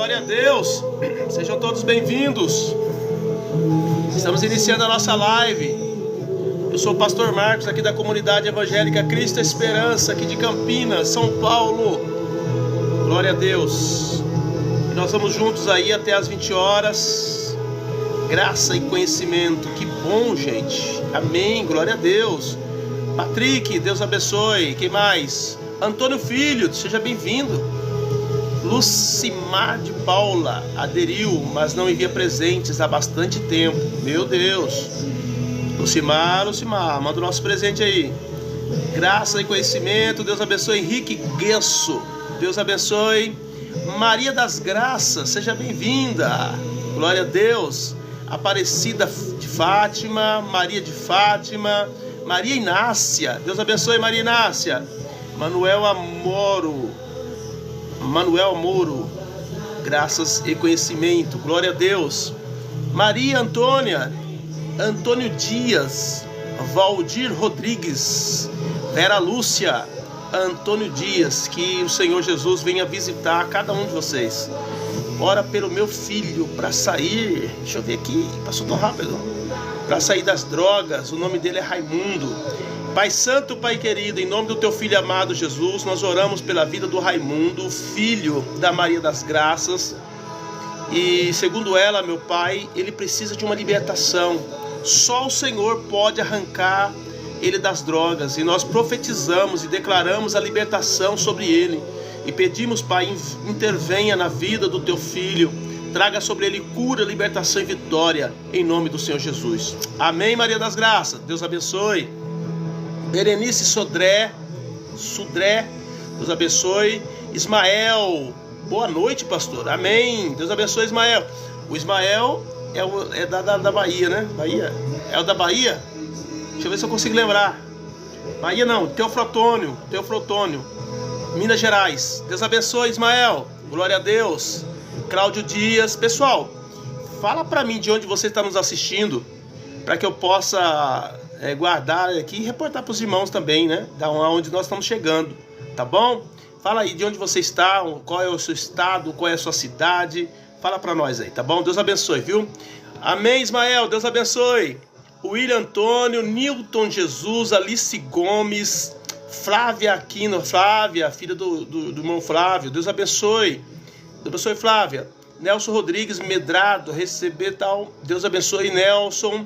Glória a Deus. Sejam todos bem-vindos. Estamos iniciando a nossa live. Eu sou o pastor Marcos, aqui da comunidade evangélica Cristo Esperança, aqui de Campinas, São Paulo. Glória a Deus. E nós vamos juntos aí até as 20 horas. Graça e conhecimento. Que bom, gente. Amém. Glória a Deus. Patrick, Deus abençoe. Quem mais? Antônio Filho, seja bem-vindo. Lucimar de Paula aderiu, mas não envia presentes há bastante tempo. Meu Deus. Lucimar, manda o nosso presente aí. Graça e conhecimento. Deus abençoe. Henrique Guesso, Deus abençoe. Maria das Graças, seja bem-vinda. Glória a Deus. Aparecida de Fátima, Maria de Fátima, Maria Inácia, Deus abençoe Maria Inácia. Manuel Amoro, graças e conhecimento, glória a Deus. Maria Antônia, Antônio Dias, Valdir Rodrigues, Vera Lúcia, Antônio Dias, que o Senhor Jesus venha visitar cada um de vocês. Ora pelo meu filho para sair, deixa eu ver aqui, passou tão rápido, para sair das drogas. O nome dele é Raimundo. Pai Santo, Pai querido, em nome do teu filho amado Jesus, nós oramos pela vida do Raimundo, filho da Maria das Graças. E segundo ela, meu Pai, ele precisa de uma libertação. Só o Senhor pode arrancar ele das drogas. E nós profetizamos e declaramos a libertação sobre ele. E pedimos, Pai, intervenha na vida do teu filho. Traga sobre ele cura, libertação e vitória, em nome do Senhor Jesus. Amém, Maria das Graças. Deus abençoe. Berenice Sudré, Deus abençoe. Ismael, boa noite, pastor. Amém. Deus abençoe, Ismael. O Ismael é da Bahia, né? Bahia? É o da Bahia? Deixa eu ver se eu consigo lembrar. Bahia não, Teoflotônio, Minas Gerais. Deus abençoe, Ismael. Glória a Deus. Cláudio Dias. Pessoal, fala pra mim de onde você está nos assistindo, para que eu possa guardar aqui e reportar para os irmãos também, né? Da onde nós estamos chegando, tá bom? Fala aí de onde você está, qual é o seu estado, qual é a sua cidade. Fala para nós aí, tá bom? Deus abençoe, viu? Amém, Ismael. Deus abençoe. William Antônio, Nilton Jesus, Alice Gomes, Flávia Aquino, Flávia, filha do irmão Flávio. Deus abençoe. Deus abençoe, Flávia. Nelson Rodrigues Medrado, receber tal. Deus abençoe, Nelson.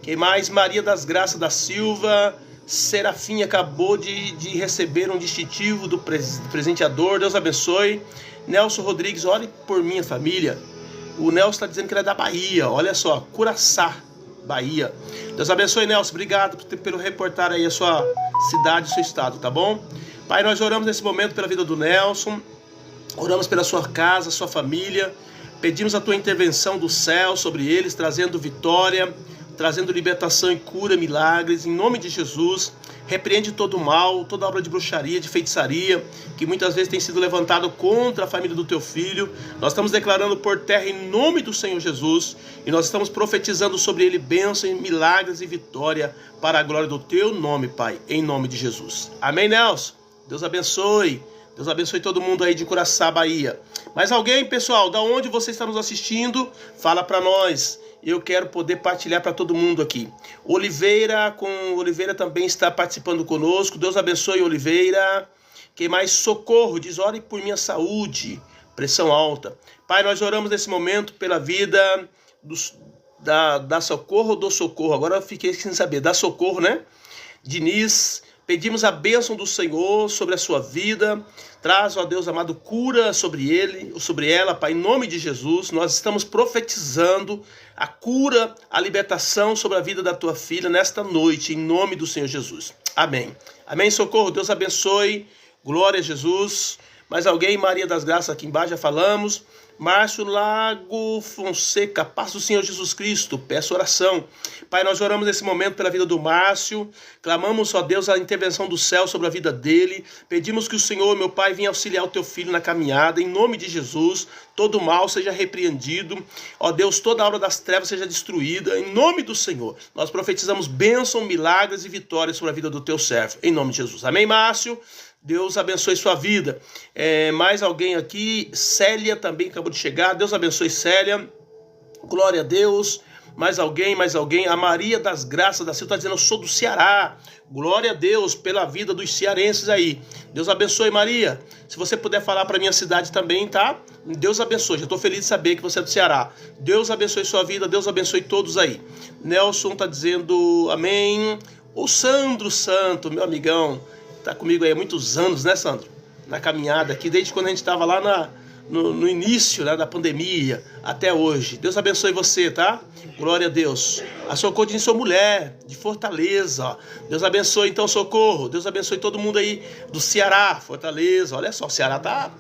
Quem mais? Maria das Graças da Silva. Serafim acabou de receber um distintivo do presenteador. Deus abençoe. Nelson Rodrigues, ore por minha família. O Nelson está dizendo que ele é da Bahia. Olha só, Curaçá, Bahia. Deus abençoe, Nelson. Obrigado pelo reportar aí a sua cidade, o seu estado, tá bom? Pai, nós oramos nesse momento pela vida do Nelson. Oramos pela sua casa, sua família. Pedimos a tua intervenção do céu sobre eles, trazendo vitória, trazendo libertação e cura, milagres, em nome de Jesus. Repreende todo o mal, toda obra de bruxaria, de feitiçaria, que muitas vezes tem sido levantado contra a família do teu filho. Nós estamos declarando por terra em nome do Senhor Jesus, e nós estamos profetizando sobre ele bênção, milagres e vitória, para a glória do teu nome, Pai, em nome de Jesus. Amém, Nelson? Deus abençoe. Deus abençoe todo mundo aí de Curaçá, Bahia. Mais alguém, pessoal, da onde você está nos assistindo? Fala para nós. Eu quero poder partilhar para todo mundo aqui. Oliveira também está participando conosco. Deus abençoe, Oliveira. Quem mais? Socorro, diz, ore por minha saúde. Pressão alta. Pai, nós oramos nesse momento pela vida da Socorro ou do Socorro. Agora eu fiquei sem saber. Da Socorro, né? Diniz. Pedimos a bênção do Senhor sobre a sua vida. Traz, ó Deus amado, cura sobre ele, ou sobre ela, Pai, em nome de Jesus. Nós estamos profetizando a cura, a libertação sobre a vida da tua filha nesta noite, em nome do Senhor Jesus. Amém. Amém, Socorro. Deus abençoe. Glória a Jesus. Mais alguém? Maria das Graças aqui embaixo, já falamos. Márcio Lago Fonseca, paz do Senhor Jesus Cristo, peço oração. Pai, nós oramos nesse momento pela vida do Márcio, clamamos, ó Deus, a intervenção do céu sobre a vida dele, pedimos que o Senhor, meu Pai, venha auxiliar o teu filho na caminhada, em nome de Jesus, todo mal seja repreendido, ó Deus, toda a obra das trevas seja destruída, em nome do Senhor. Nós profetizamos bênção, milagres e vitórias sobre a vida do teu servo, em nome de Jesus. Amém, Márcio? Deus abençoe sua vida. Mais alguém aqui? Célia também acabou de chegar. Deus abençoe, Célia. Glória a Deus. Mais alguém? A Maria das Graças da Silva está dizendo: eu sou do Ceará. Glória a Deus pela vida dos cearenses aí. Deus abençoe, Maria. Se você puder falar para minha cidade também, tá? Deus abençoe. Já estou feliz de saber que você é do Ceará. Deus abençoe sua vida. Deus abençoe todos aí. Nelson está dizendo amém. O Sandro Santo, meu amigão, tá comigo aí há muitos anos, né, Sandro? Na caminhada aqui, desde quando a gente estava lá no início, né, da pandemia até hoje. Deus abençoe você, tá? Glória a Deus. A Socorro diz: sou mulher de Fortaleza, ó. Deus abençoe então, Socorro. Deus abençoe todo mundo aí do Ceará, Fortaleza. Olha só, o Ceará tá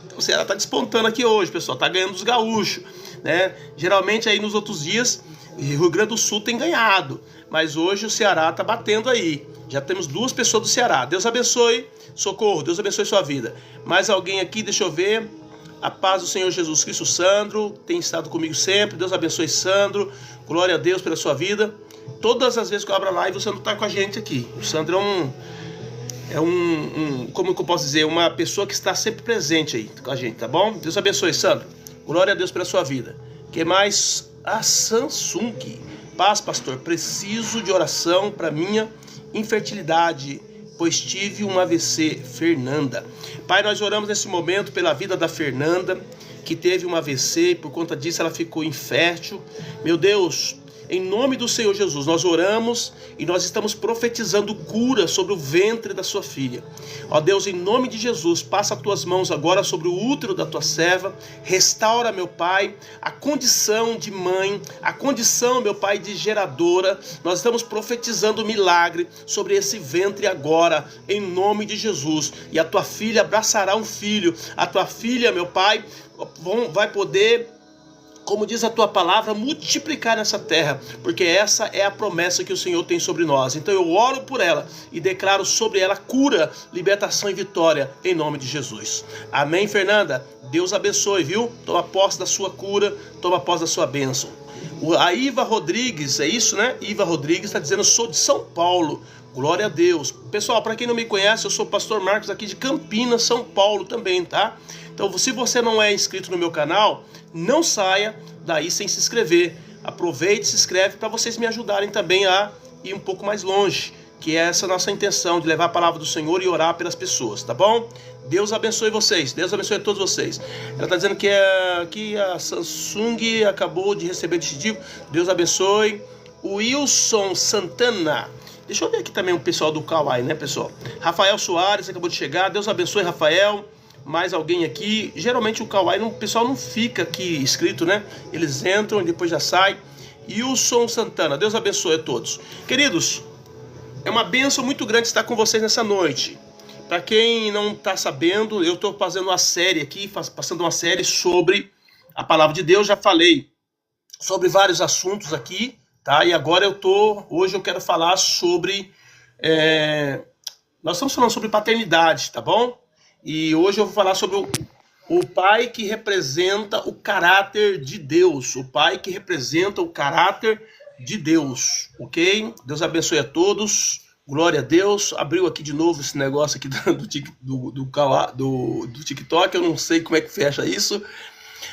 despontando aqui hoje, pessoal. Tá ganhando dos gaúchos, né? Geralmente aí nos outros dias o Rio Grande do Sul tem ganhado, mas hoje o Ceará tá batendo aí. Já temos 2 pessoas do Ceará. Deus abençoe, Socorro. Deus abençoe sua vida. Mais alguém aqui? Deixa eu ver. A paz do Senhor Jesus Cristo. Sandro tem estado comigo sempre. Deus abençoe, Sandro. Glória a Deus pela sua vida. Todas as vezes que eu abro a live, o Sandro está com a gente aqui. O Sandro como que eu posso dizer, uma pessoa que está sempre presente aí com a gente, tá bom? Deus abençoe, Sandro. Glória a Deus pela sua vida. Que mais? A Samsung. Paz, pastor. Preciso de oração para minha infertilidade, pois tive um AVC. Fernanda. Pai, nós oramos nesse momento pela vida da Fernanda, que teve um AVC e por conta disso ela ficou infértil. Meu Deus, em nome do Senhor Jesus, nós oramos e nós estamos profetizando cura sobre o ventre da sua filha. Ó Deus, em nome de Jesus, passa as tuas mãos agora sobre o útero da tua serva, restaura, meu Pai, a condição de mãe, a condição, meu Pai, de geradora. Nós estamos profetizando milagre sobre esse ventre agora, em nome de Jesus. E a tua filha abraçará um filho, a tua filha, meu Pai, vai poder, como diz a tua palavra, multiplicar nessa terra, porque essa é a promessa que o Senhor tem sobre nós. Então eu oro por ela e declaro sobre ela cura, libertação e vitória, em nome de Jesus. Amém, Fernanda? Deus abençoe, viu? Toma posse da sua cura, toma posse da sua bênção. A Iva Rodrigues, é isso, né? Iva Rodrigues está dizendo: sou de São Paulo. Glória a Deus. Pessoal, para quem não me conhece, eu sou o pastor Marcos aqui de Campinas, São Paulo também, tá? Então, se você não é inscrito no meu canal, não saia daí sem se inscrever. Aproveite e se inscreve para vocês me ajudarem também a ir um pouco mais longe, que é essa nossa intenção de levar a palavra do Senhor e orar pelas pessoas, tá bom? Deus abençoe vocês, Deus abençoe a todos vocês. Ela está dizendo que a Samsung acabou de receber distintivo. Deus abençoe. O Wilson Santana. Deixa eu ver aqui também o pessoal do Kauai, né, pessoal? Rafael Soares acabou de chegar. Deus abençoe, Rafael. Mais alguém aqui? Geralmente o Kauai, o pessoal não fica aqui escrito, né? Eles entram e depois já saem. Wilson Santana, Deus abençoe a todos. Queridos, é uma bênção muito grande estar com vocês nessa noite. Para quem não está sabendo, eu estou fazendo uma série aqui, passando uma série sobre a palavra de Deus. Já falei sobre vários assuntos aqui, tá? E agora hoje eu quero falar sobre... nós estamos falando sobre paternidade, tá bom? E hoje eu vou falar sobre o pai que representa o caráter de Deus. O pai que representa o caráter de Deus, ok? Deus abençoe a todos. Glória a Deus. Abriu aqui de novo esse negócio aqui do TikTok. Eu não sei como é que fecha isso.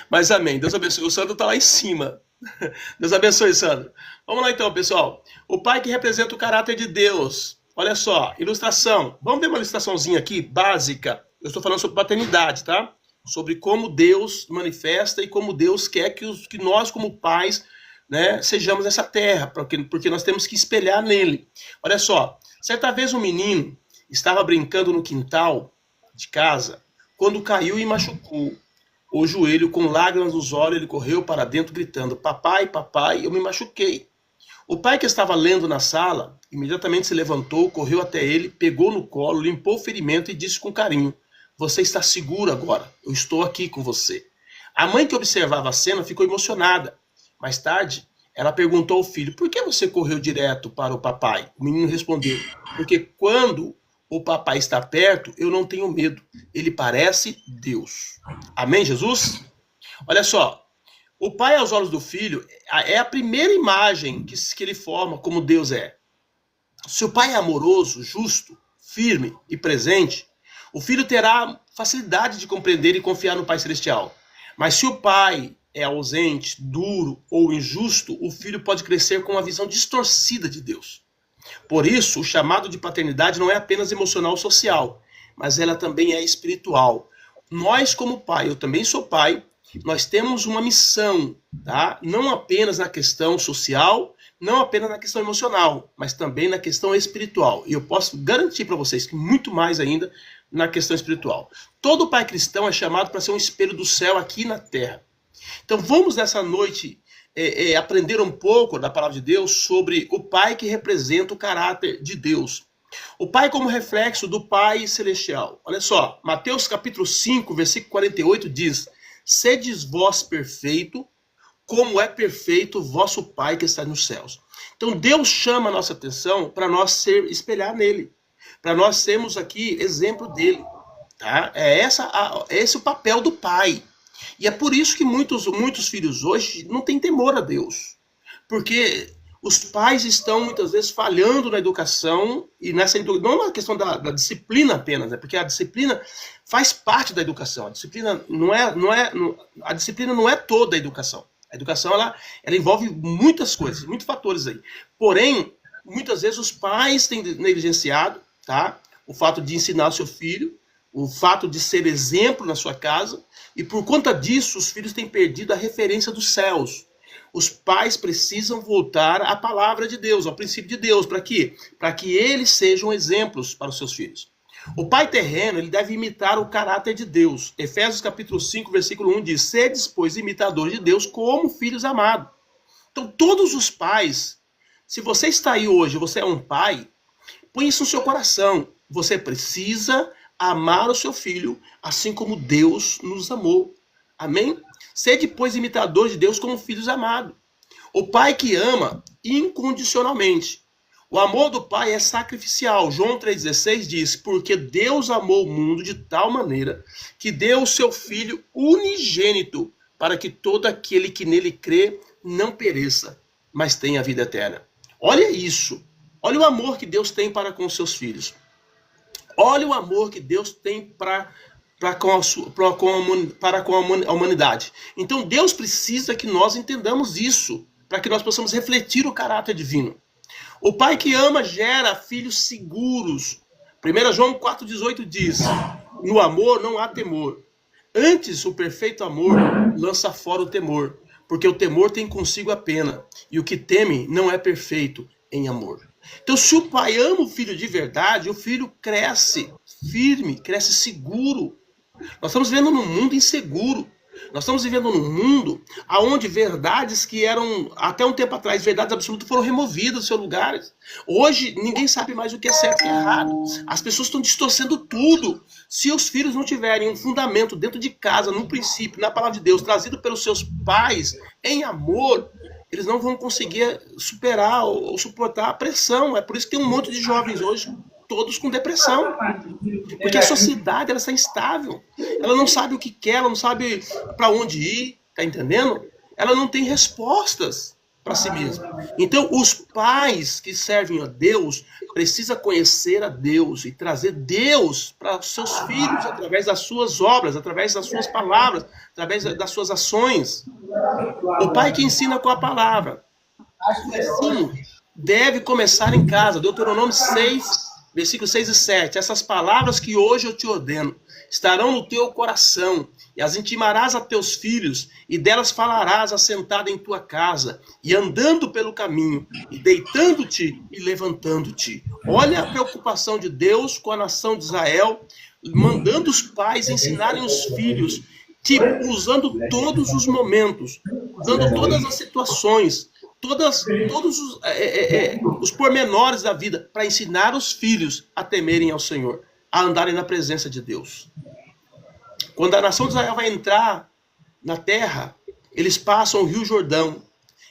Mas amém. Deus abençoe. O Sandro está lá em cima. Deus abençoe, Sandro. Vamos lá então, pessoal. O pai que representa o caráter de Deus. Olha só, ilustração. Vamos ver uma ilustraçãozinha aqui, básica. Eu estou falando sobre paternidade, tá? Sobre como Deus manifesta e como Deus quer que nós, como pais, né, sejamos nessa terra, porque nós temos que espelhar nele. Olha só, certa vez um menino estava brincando no quintal de casa quando caiu e machucou o joelho. Com lágrimas nos olhos, ele correu para dentro gritando: papai, papai, eu me machuquei. O pai, que estava lendo na sala, imediatamente se levantou, correu até ele, pegou no colo, limpou o ferimento e disse com carinho: você está seguro agora, eu estou aqui com você. A mãe, que observava a cena, ficou emocionada. Mais tarde, ela perguntou ao filho: por que você correu direto para o papai? O menino respondeu: porque quando o papai está perto, eu não tenho medo. Ele parece Deus. Amém, Jesus? Olha só, o pai, aos olhos do filho, é a primeira imagem que ele forma como Deus é. Se o pai é amoroso, justo, firme e presente, O filho terá facilidade de compreender e confiar no Pai Celestial. Mas se o pai é ausente, duro ou injusto, o filho pode crescer com uma visão distorcida de Deus. Por isso, o chamado de paternidade não é apenas emocional ou social, mas ela também é espiritual. Nós, como pai, eu também sou pai, nós temos uma missão, tá? Não apenas na questão social, não apenas na questão emocional, mas também na questão espiritual. E eu posso garantir para vocês que muito mais ainda na questão espiritual. Todo pai cristão é chamado para ser um espelho do céu aqui na terra. Então vamos nessa noite aprender um pouco da palavra de Deus sobre o pai que representa o caráter de Deus. O pai como reflexo do Pai Celestial. Olha só, Mateus capítulo 5, versículo 48 diz: sedes vós perfeito, como é perfeito o vosso Pai que está nos céus. Então Deus chama a nossa atenção para nós espelhar nele, para nós sermos aqui exemplo dele. Tá? Esse é o papel do pai. E é por isso que muitos filhos hoje não têm temor a Deus. Porque os pais estão muitas vezes falhando na educação, e não na questão da disciplina apenas, né? Porque a disciplina faz parte da educação. A disciplina a disciplina não é toda a educação. A educação ela envolve muitas coisas, muitos fatores aí. Porém, muitas vezes os pais têm negligenciado, tá? O fato de ensinar o seu filho, o fato de ser exemplo na sua casa, e por conta disso os filhos têm perdido a referência dos céus. Os pais precisam voltar à palavra de Deus, ao princípio de Deus. Para quê? Para que eles sejam exemplos para os seus filhos. O pai terreno ele deve imitar o caráter de Deus. Efésios capítulo 5, versículo 1 diz: sedes, pois, imitadores de Deus como filhos amados. Então todos os pais, se você está aí hoje, você é um pai, põe isso no seu coração. Você precisa amar o seu filho assim como Deus nos amou. Amém? Sede, pois, imitadores de Deus como filhos amados. O pai que ama incondicionalmente. O amor do pai é sacrificial. João 3,16 diz: porque Deus amou o mundo de tal maneira que deu o seu Filho unigênito para que todo aquele que nele crê não pereça, mas tenha a vida eterna. Olha isso. Olha o amor que Deus tem para com os seus filhos. Olha o amor que Deus tem para com a humanidade. Então Deus precisa que nós entendamos isso, para que nós possamos refletir o caráter divino. O pai que ama gera filhos seguros. 1 João 4,18 diz: no amor não há temor. Antes, o perfeito amor lança fora o temor, porque o temor tem consigo a pena, e o que teme não é perfeito em amor. Então, se o pai ama o filho de verdade, o filho cresce firme, cresce seguro. Nós estamos vivendo num mundo inseguro. Nós estamos vivendo num mundo onde verdades que eram, até um tempo atrás, verdades absolutas foram removidas dos seus lugares. Hoje, ninguém sabe mais o que é certo e errado. As pessoas estão distorcendo tudo. Se os filhos não tiverem um fundamento dentro de casa, no princípio, na palavra de Deus, trazido pelos seus pais, em amor, eles não vão conseguir superar ou suportar a pressão. É por isso que tem um monte de jovens hoje, todos com depressão. Porque a sociedade ela está instável. Ela não sabe o que quer, ela não sabe para onde ir, tá entendendo? Ela não tem respostas para si mesma. Então, os pais que servem a Deus precisam conhecer a Deus e trazer Deus para os seus filhos através das suas obras, através das suas palavras, através das suas ações. O pai que ensina com a palavra. Sim, deve começar em casa. Deuteronômio 6, versículos 6 e 7. Essas palavras que hoje eu te ordeno estarão no teu coração, e as intimarás a teus filhos, e delas falarás assentado em tua casa, e andando pelo caminho, e deitando-te e levantando-te. Olha a preocupação de Deus com a nação de Israel, mandando os pais ensinarem os filhos, tipo, usando todos os momentos, usando todas as situações, todos os pormenores da vida, para ensinar os filhos a temerem ao Senhor, a andarem na presença de Deus. Quando a nação de Israel vai entrar na terra, eles passam o Rio Jordão.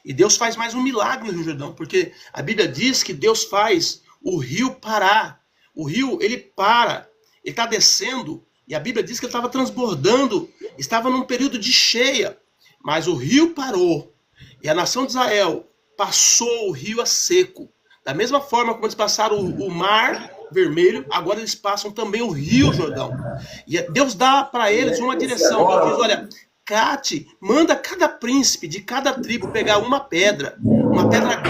E Deus faz mais um milagre no Rio Jordão, porque a Bíblia diz que Deus faz o rio parar. O rio, ele para, ele está descendo, e a Bíblia diz que ele estava transbordando, estava num período de cheia, mas o rio parou. E a nação de Israel passou o rio a seco. Da mesma forma como eles passaram o mar Vermelho, agora eles passam também o Rio Jordão. E Deus dá para eles uma direção. Deus diz, olha, Cate, manda cada príncipe de cada tribo pegar uma pedra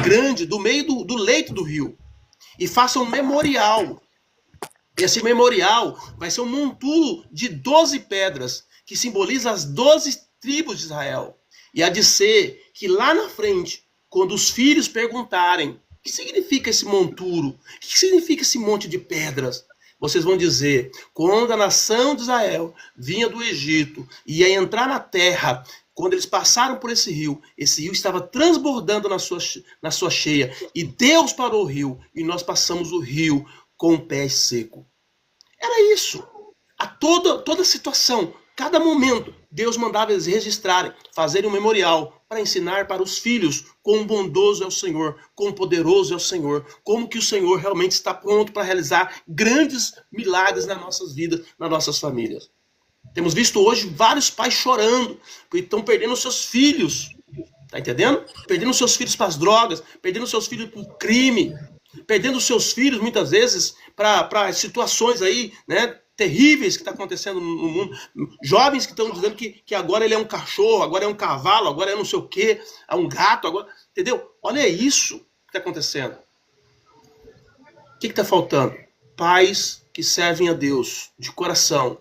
grande do meio do leito do rio, e faça um memorial. Esse memorial vai ser um montulo de 12 pedras, que simboliza as 12 tribos de Israel. E há de ser que lá na frente, quando os filhos perguntarem o que significa esse monturo, o que significa esse monte de pedras, vocês vão dizer, quando a nação de Israel vinha do Egito e ia entrar na terra, quando eles passaram por esse rio estava transbordando na sua cheia, e Deus parou o rio, e nós passamos o rio com o pé seco. Era isso. A toda situação, cada momento, Deus mandava eles registrarem, fazerem um memorial para ensinar para os filhos quão bondoso é o Senhor, quão poderoso é o Senhor, como que o Senhor realmente está pronto para realizar grandes milagres nas nossas vidas, nas nossas famílias. Temos visto hoje vários pais chorando, porque estão perdendo seus filhos, tá entendendo? Perdendo seus filhos para as drogas, perdendo seus filhos para o crime, perdendo seus filhos muitas vezes para situações aí, né, terríveis que está acontecendo no mundo. Jovens que estão dizendo que agora ele é um cachorro, agora é um cavalo, agora é não sei o quê, é um gato, agora, entendeu? Olha isso que está acontecendo. O que está faltando? Pais que servem a Deus de coração,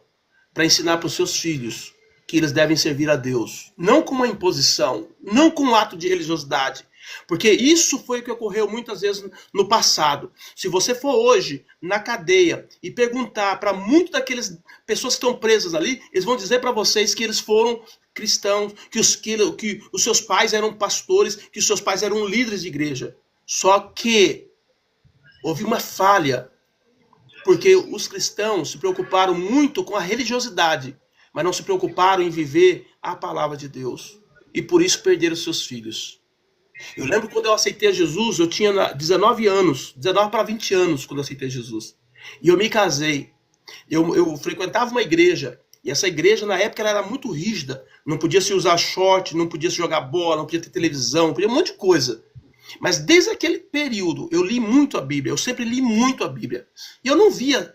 para ensinar para os seus filhos que eles devem servir a Deus, não com uma imposição, não com um ato de religiosidade, porque isso foi o que ocorreu muitas vezes no passado. Se você for hoje na cadeia e perguntar para muitas daquelas pessoas que estão presas ali, eles vão dizer para vocês que eles foram cristãos, que os seus pais eram pastores, que os seus pais eram líderes de igreja. Só que houve uma falha, porque os cristãos se preocuparam muito com a religiosidade, mas não se preocuparam em viver a palavra de Deus. E por isso perderam seus filhos. Eu lembro quando eu aceitei Jesus, eu tinha 19 anos, 19 para 20 anos quando eu aceitei Jesus. E eu me casei. Eu frequentava uma igreja, e essa igreja na época ela era muito rígida. Não podia se usar short, não podia se jogar bola, não podia ter televisão, não podia um monte de coisa. Mas desde aquele período, eu li muito a Bíblia, eu sempre li muito a Bíblia. E eu não via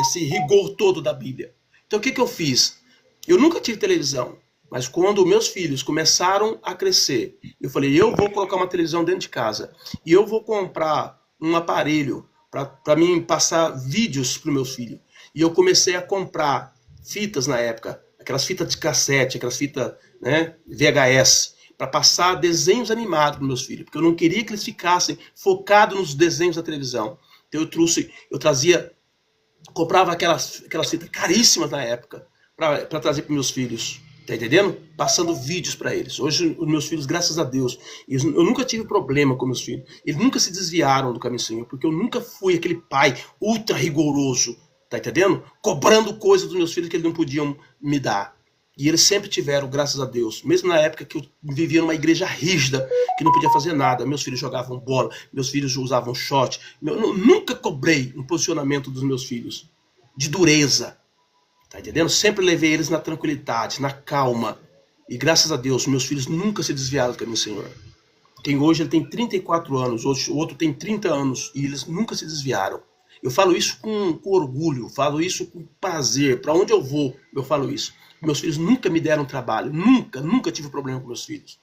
esse rigor todo da Bíblia. Então o que eu fiz? Eu nunca tive televisão, mas quando meus filhos começaram a crescer, eu falei, eu vou colocar uma televisão dentro de casa, e eu vou comprar um aparelho para mim passar vídeos para os meus filhos. E eu comecei a comprar fitas na época, aquelas fitas de cassete, aquelas fitas, né, VHS, para passar desenhos animados para meus filhos, porque eu não queria que eles ficassem focados nos desenhos da televisão. Então comprava aquelas fitas caríssimas na época, para trazer para meus filhos, tá entendendo? Passando vídeos para eles. Hoje, os meus filhos, graças a Deus, eu nunca tive problema com meus filhos, eles nunca se desviaram do caminho do Senhor, porque eu nunca fui aquele pai ultra rigoroso, tá entendendo? Cobrando coisas dos meus filhos que eles não podiam me dar. E eles sempre tiveram, graças a Deus, mesmo na época que eu vivia numa igreja rígida, que não podia fazer nada, meus filhos jogavam bola, meus filhos usavam short, eu nunca cobrei um posicionamento dos meus filhos de dureza, tá entendendo? Sempre levei eles na tranquilidade, na calma, e graças a Deus, meus filhos nunca se desviaram do caminho do Senhor. Hoje ele tem 34 anos, o outro tem 30 anos, e eles nunca se desviaram. Eu falo isso com orgulho, falo isso com prazer, para onde eu vou, eu falo isso. Meus filhos nunca me deram trabalho, nunca tive problema com meus filhos.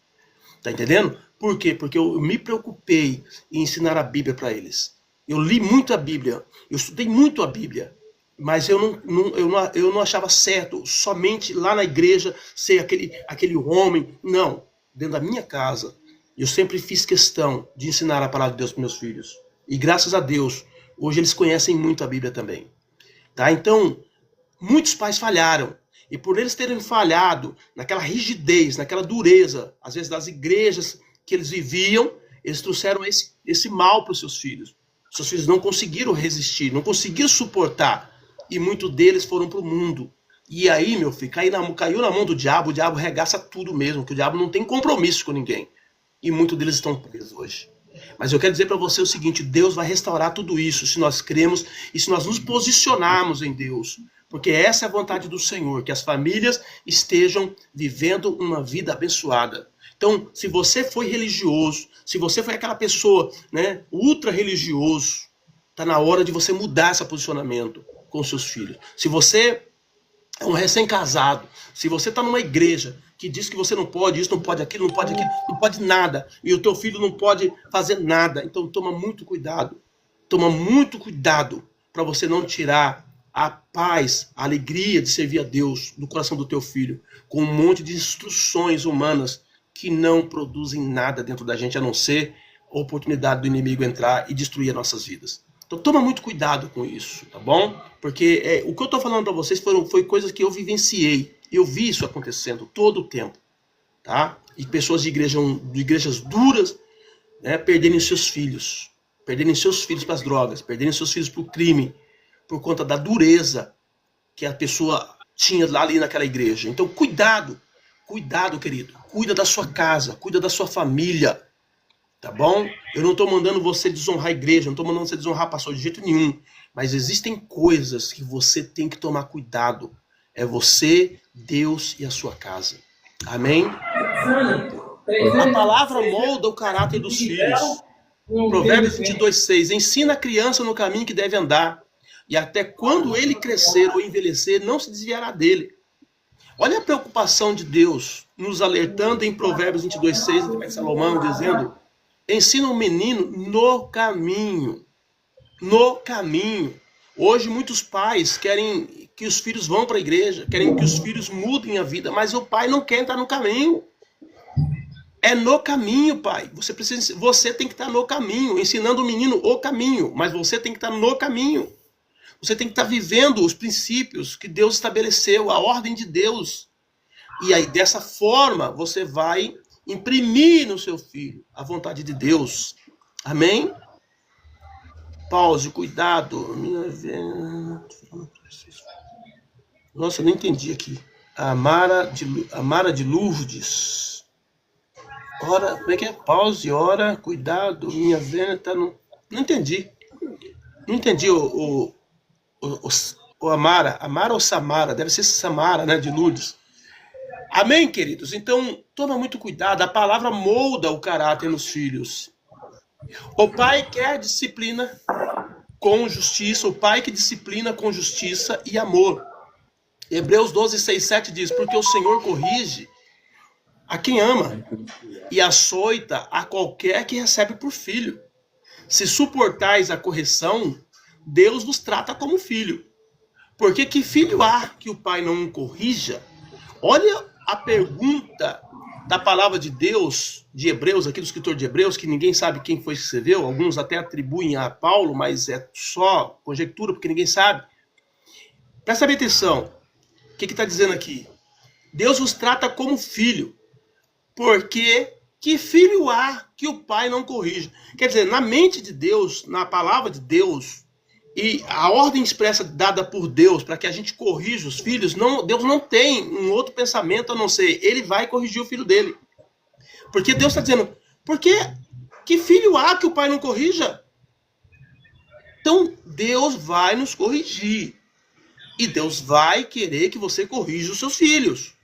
Tá entendendo? Por quê? Porque eu me preocupei em ensinar a Bíblia para eles. Eu li muito a Bíblia, eu estudei muito a Bíblia, mas eu não achava certo somente lá na igreja ser aquele homem. Não, dentro da minha casa, eu sempre fiz questão de ensinar a palavra de Deus para meus filhos. E graças a Deus, hoje eles conhecem muito a Bíblia também. Tá? Então, muitos pais falharam. E por eles terem falhado naquela rigidez, naquela dureza, às vezes das igrejas que eles viviam, eles trouxeram esse mal para os seus filhos. Seus filhos não conseguiram resistir, não conseguiram suportar. E muitos deles foram para o mundo. E aí, meu filho, caiu na mão do diabo, o diabo regaça tudo mesmo, que o diabo não tem compromisso com ninguém. E muitos deles estão presos hoje. Mas eu quero dizer para você o seguinte, Deus vai restaurar tudo isso se nós cremos e se nós nos posicionarmos em Deus. Porque essa é a vontade do Senhor, que as famílias estejam vivendo uma vida abençoada. Então, se você foi religioso, se você foi aquela pessoa, né, ultra religioso, Está na hora de você mudar esse posicionamento com os seus filhos. Se você é um recém-casado, se você está numa igreja que diz que você não pode isso, não pode aquilo, não pode nada, e o teu filho não pode fazer nada, então toma muito cuidado para você não tirar a paz, a alegria de servir a Deus do coração do teu filho, com um monte de instruções humanas que não produzem nada dentro da gente, a não ser a oportunidade do inimigo entrar e destruir as nossas vidas. Então toma muito cuidado com isso, tá bom? Porque o que eu estou falando para vocês foi coisas que eu vivenciei. Eu vi isso acontecendo todo o tempo, tá? E pessoas de igrejas duras, né, perderem seus filhos para as drogas, perderem seus filhos para o crime, por conta da dureza que a pessoa tinha lá ali naquela igreja. Então cuidado, querido. Cuida da sua casa, cuida da sua família. Tá bom? Eu não estou mandando você desonrar a igreja, não estou mandando você desonrar pastor de jeito nenhum. Mas existem coisas que você tem que tomar cuidado. É você, Deus e a sua casa. Amém? A palavra molda o caráter dos filhos. Provérbios 22:6. Ensina a criança no caminho que deve andar. E até quando ele crescer ou envelhecer, não se desviará dele. Olha a preocupação de Deus nos alertando em Provérbios 22:6, de Salomão, dizendo: ensina o menino no caminho. No caminho. Hoje muitos pais querem que os filhos vão para a igreja, querem que os filhos mudem a vida, mas o pai não quer estar no caminho. É no caminho, pai. Você tem que estar no caminho, ensinando o menino o caminho, mas você tem que estar no caminho. Você tem que estar vivendo os princípios que Deus estabeleceu, a ordem de Deus. E aí, dessa forma, você vai imprimir no seu filho a vontade de Deus. Amém? Pause, cuidado. Nossa, eu não entendi aqui. Amara de Lourdes. Ora, como é que é? Pause, ora, cuidado. Minha vena tá no... Não entendi. Não entendi o Amara. Amara ou Samara? Deve ser Samara, né? De Lourdes. Amém, queridos? Então, toma muito cuidado. A palavra molda o caráter nos filhos. O pai quer disciplina com justiça. O pai que disciplina com justiça e amor. Hebreus 12:6-7 diz: porque o Senhor corrige a quem ama e açoita a qualquer que recebe por filho. Se suportais a correção, Deus vos trata como filho. Porque que filho há que o pai não corrija? Olha a pergunta da palavra de Deus, de Hebreus, aqui do escritor de Hebreus, que ninguém sabe quem foi que escreveu, alguns até atribuem a Paulo, mas é só conjectura, porque ninguém sabe. Presta bem atenção, o que está dizendo aqui? Deus os trata como filho, porque que filho há que o pai não corrija? Quer dizer, na mente de Deus, na palavra de Deus, e a ordem expressa dada por Deus para que a gente corrija os filhos, Deus não tem um outro pensamento a não ser, ele vai corrigir o filho dele. Porque Deus está dizendo, porque que filho há que o pai não corrija? Então Deus vai nos corrigir. E Deus vai querer que você corrija os seus filhos.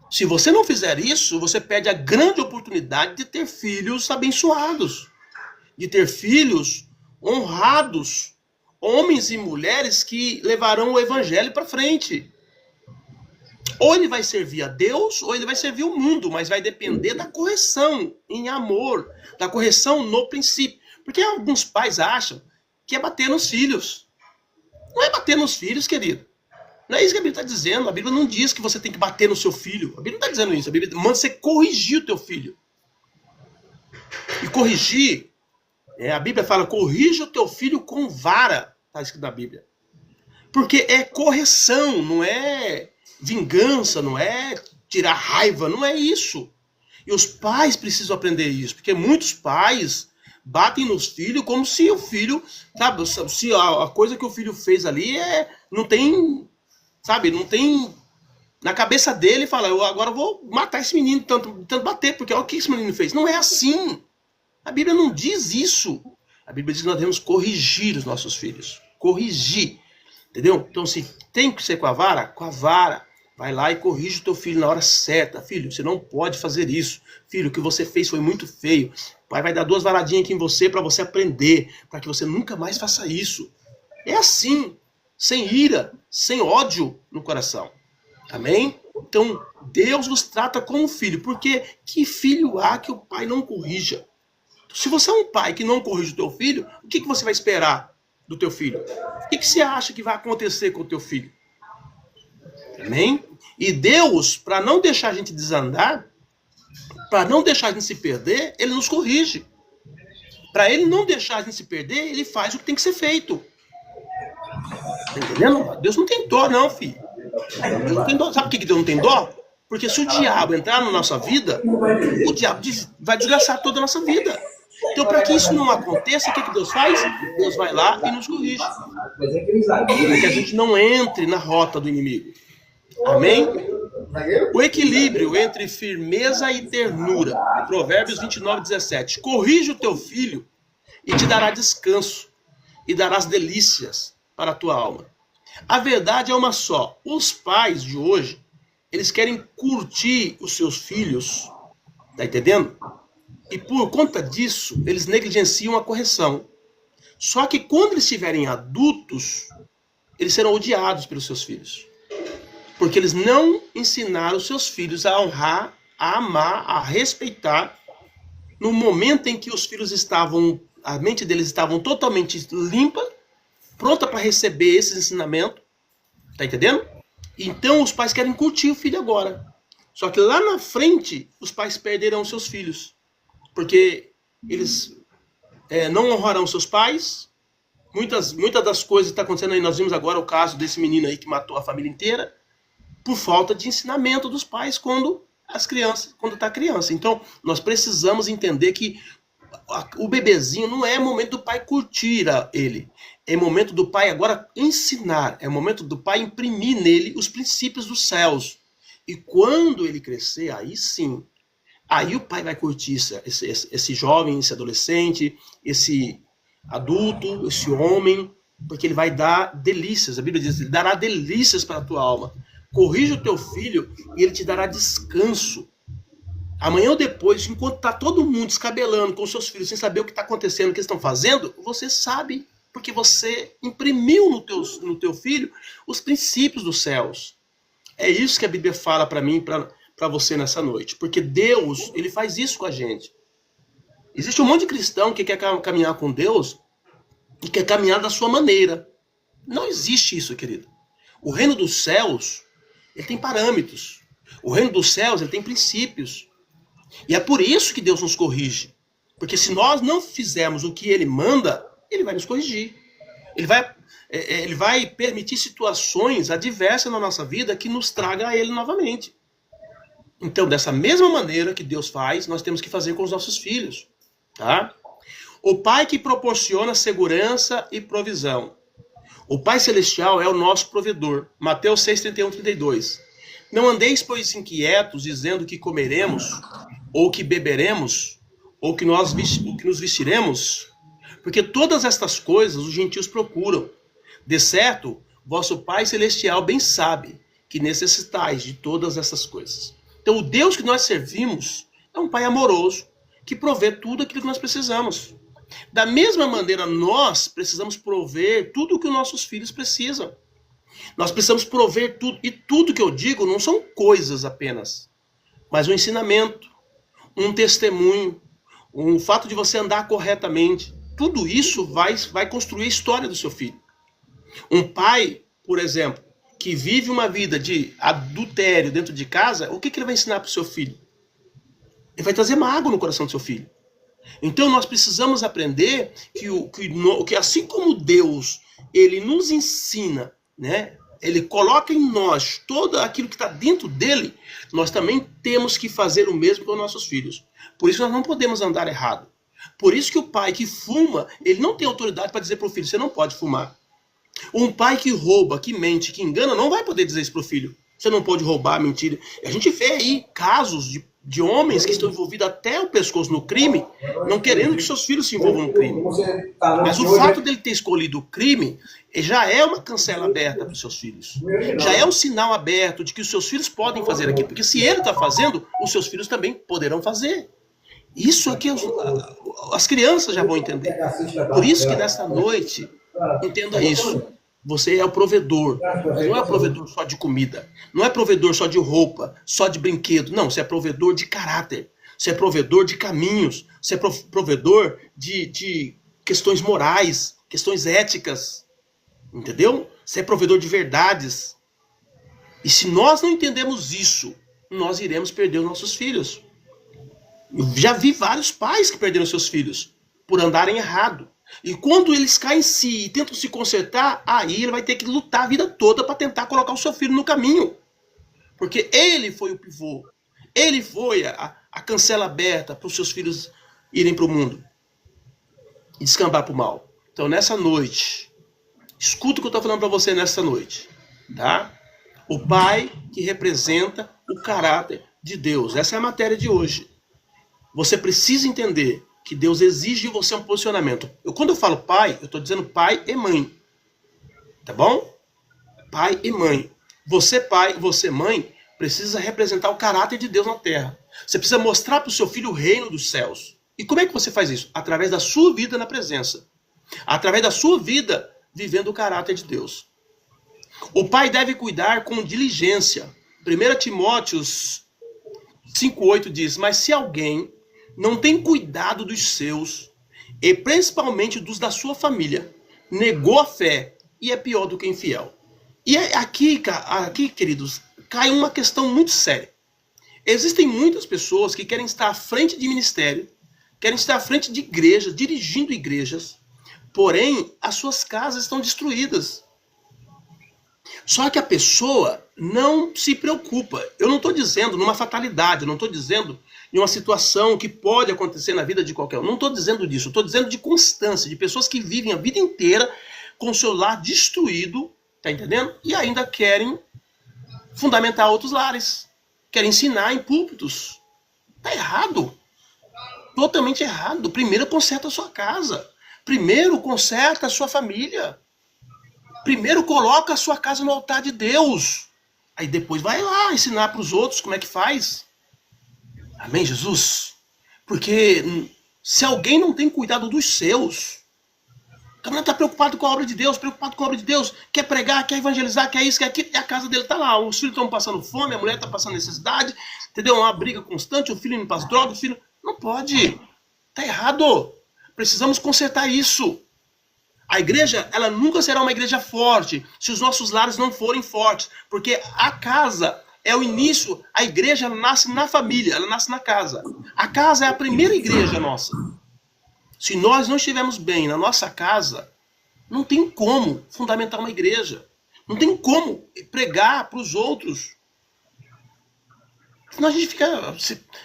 Se você não fizer isso, você perde a grande oportunidade de ter filhos abençoados. De ter filhos honrados, homens e mulheres que levarão o evangelho para frente. Ou ele vai servir a Deus, ou ele vai servir o mundo, mas vai depender da correção em amor, da correção no princípio. Porque alguns pais acham que é bater nos filhos. Não é bater nos filhos, querido. Não é isso que a Bíblia está dizendo. A Bíblia não diz que você tem que bater no seu filho. A Bíblia não está dizendo isso. A Bíblia manda você corrigir o teu filho. E corrigir, a Bíblia fala, corrija o teu filho com vara. Está escrito na Bíblia. Porque é correção, não é vingança, não é tirar raiva, não é isso. E os pais precisam aprender isso, porque muitos pais batem nos filhos como se o filho, sabe, se a coisa que o filho fez ali não tem, sabe, não tem na cabeça dele, fala, eu agora vou matar esse menino, tanto bater, porque olha o que esse menino fez. Não é assim. A Bíblia não diz isso. A Bíblia diz que nós devemos corrigir os nossos filhos. Corrigir. Entendeu? Então, se tem que ser com a vara, Vai lá e corrige o teu filho na hora certa. Filho, você não pode fazer isso. Filho, o que você fez foi muito feio. O pai vai dar 2 varadinhas aqui em você para você aprender, para que você nunca mais faça isso. É assim, sem ira, sem ódio no coração. Amém? Então, Deus nos trata como filho, porque que filho há que o pai não corrija? Se você é um pai que não corrige o teu filho, o que você vai esperar do teu filho? O que você acha que vai acontecer com o teu filho? Amém? E Deus, para não deixar a gente desandar, para não deixar a gente se perder, Ele nos corrige. Para Ele não deixar a gente se perder, Ele faz o que tem que ser feito. Tá entendendo? Deus não tem dó, não, filho. Deus não tem dó. Sabe por que Deus não tem dó? Porque se o diabo entrar na nossa vida, o diabo vai desgraçar toda a nossa vida. Então, para que isso não aconteça, o que Deus faz? Deus vai lá e nos corrige. Para que a gente não entre na rota do inimigo. Amém? O equilíbrio entre firmeza e ternura. Provérbios 29:17. Corrige o teu filho e te dará descanso e darás delícias para a tua alma. A verdade é uma só. Os pais de hoje, eles querem curtir os seus filhos. Tá entendendo? E por conta disso, eles negligenciam a correção. Só que quando eles estiverem adultos, eles serão odiados pelos seus filhos. Porque eles não ensinaram os seus filhos a honrar, a amar, a respeitar. No momento em que os filhos estavam, a mente deles estavam totalmente limpa, pronta para receber esses ensinamentos. Tá entendendo? Então os pais querem curtir o filho agora. Só que lá na frente, os pais perderão seus filhos. Porque eles não honrarão seus pais. Muitas das coisas que estão acontecendo aí, nós vimos agora o caso desse menino aí que matou a família inteira, por falta de ensinamento dos pais quando está criança. Então, nós precisamos entender que o bebezinho não é momento do pai curtir ele. É momento do pai agora ensinar. É momento do pai imprimir nele os princípios dos céus. E quando ele crescer, aí sim, aí o pai vai curtir esse jovem, esse adolescente, esse adulto, esse homem, porque ele vai dar delícias. A Bíblia diz, ele dará delícias para a tua alma. Corrija o teu filho e ele te dará descanso. Amanhã ou depois, enquanto está todo mundo descabelando com seus filhos, sem saber o que está acontecendo, o que eles estão fazendo, você sabe, porque você imprimiu no teu filho os princípios dos céus. É isso que a Bíblia fala para mim, para você nessa noite. Porque Deus, ele faz isso com a gente. Existe um monte de cristão que quer caminhar com Deus e quer caminhar da sua maneira. Não existe isso, querido. O reino dos céus, ele tem parâmetros. O reino dos céus, ele tem princípios. E é por isso que Deus nos corrige. Porque se nós não fizermos o que ele manda, ele vai nos corrigir. Ele vai permitir situações adversas na nossa vida que nos traga a ele novamente. Então, dessa mesma maneira que Deus faz, nós temos que fazer com os nossos filhos. Tá? O Pai que proporciona segurança e provisão. O Pai Celestial é o nosso provedor. Mateus 6, 31, 32. Não andeis, pois, inquietos, dizendo que comeremos, ou que beberemos, ou que nos vestiremos, porque todas estas coisas os gentios procuram. De certo, vosso Pai Celestial bem sabe que necessitais de todas essas coisas. Então, o Deus que nós servimos é um Pai amoroso, que provê tudo aquilo que nós precisamos. Da mesma maneira, nós precisamos prover tudo o que os nossos filhos precisam. Nós precisamos prover tudo, e tudo que eu digo não são coisas apenas, mas um ensinamento, um testemunho, um fato de você andar corretamente. Tudo isso vai construir a história do seu filho. Um pai, por exemplo, que vive uma vida de adultério dentro de casa, o que ele vai ensinar para o seu filho? Ele vai trazer mágoa no coração do seu filho. Então nós precisamos aprender que assim como Deus, ele nos ensina, né? Ele coloca em nós todo aquilo que está dentro dele, nós também temos que fazer o mesmo com os nossos filhos. Por isso nós não podemos andar errado. Por isso que o pai que fuma, ele não tem autoridade para dizer para o filho, você não pode fumar. Um pai que rouba, que mente, que engana, não vai poder dizer isso para o filho. Você não pode roubar, mentir. A gente vê aí casos de homens que estão envolvidos até o pescoço no crime, não querendo que seus filhos se envolvam no crime. Mas o fato dele ter escolhido o crime já é uma cancela aberta para os seus filhos. Já é um sinal aberto de que os seus filhos podem fazer aquilo. Porque se ele está fazendo, os seus filhos também poderão fazer. Isso aqui as crianças já vão entender. Por isso que nesta noite, entenda isso. Você é o provedor. Mas não é provedor só de comida. Não é provedor só de roupa, só de brinquedo. Não, você é provedor de caráter. Você é provedor de caminhos. Você é provedor de questões morais, questões éticas. Entendeu? Você é provedor de verdades. E se nós não entendemos isso, nós iremos perder os nossos filhos. Eu já vi vários pais que perderam seus filhos por andarem errado. E quando eles caem em si e tentam se consertar, aí ele vai ter que lutar a vida toda para tentar colocar o seu filho no caminho. Porque ele foi o pivô. Ele foi a cancela aberta para os seus filhos irem para o mundo e descambar para o mal. Então, nessa noite, escuta o que eu estou falando para você nessa noite. Tá? O pai que representa o caráter de Deus. Essa é a matéria de hoje. Você precisa entender que Deus exige de você um posicionamento. Quando eu falo pai, eu estou dizendo pai e mãe. Tá bom? Pai e mãe. Você pai, você mãe, precisa representar o caráter de Deus na terra. Você precisa mostrar para o seu filho o reino dos céus. E como é que você faz isso? Através da sua vida na presença. Através da sua vida vivendo o caráter de Deus. O pai deve cuidar com diligência. 1 Timóteo 5,8 diz, mas se alguém não tem cuidado dos seus, e principalmente dos da sua família, negou a fé e é pior do que infiel. E aqui, queridos, cai uma questão muito séria. Existem muitas pessoas que querem estar à frente de ministério, querem estar à frente de igrejas, dirigindo igrejas, porém as suas casas estão destruídas. Só que a pessoa não se preocupa. Eu não estou dizendo numa fatalidade, eu não estou dizendo em uma situação que pode acontecer na vida de qualquer um. Não estou dizendo disso, estou dizendo de constância, de pessoas que vivem a vida inteira com o seu lar destruído, tá entendendo? E ainda querem fundamentar outros lares, querem ensinar em púlpitos. Tá errado. Totalmente errado. Primeiro conserta a sua casa. Primeiro conserta a sua família. Primeiro coloca a sua casa no altar de Deus. Aí depois vai lá ensinar para os outros como é que faz. Amém, Jesus? Porque se alguém não tem cuidado dos seus, o camarada está preocupado com a obra de Deus, quer pregar, quer evangelizar, quer isso, quer aquilo, e a casa dele está lá. Os filhos estão passando fome, a mulher está passando necessidade, entendeu? Uma briga constante, o filho indo para as drogas, o filho... Não pode. Está errado. Precisamos consertar isso. A igreja, ela nunca será uma igreja forte se os nossos lares não forem fortes. Porque a casa é o início, a igreja ela nasce na família, ela nasce na casa. A casa é a primeira igreja nossa. Se nós não estivermos bem na nossa casa, não tem como fundamentar uma igreja. Não tem como pregar para os outros. Senão a gente fica...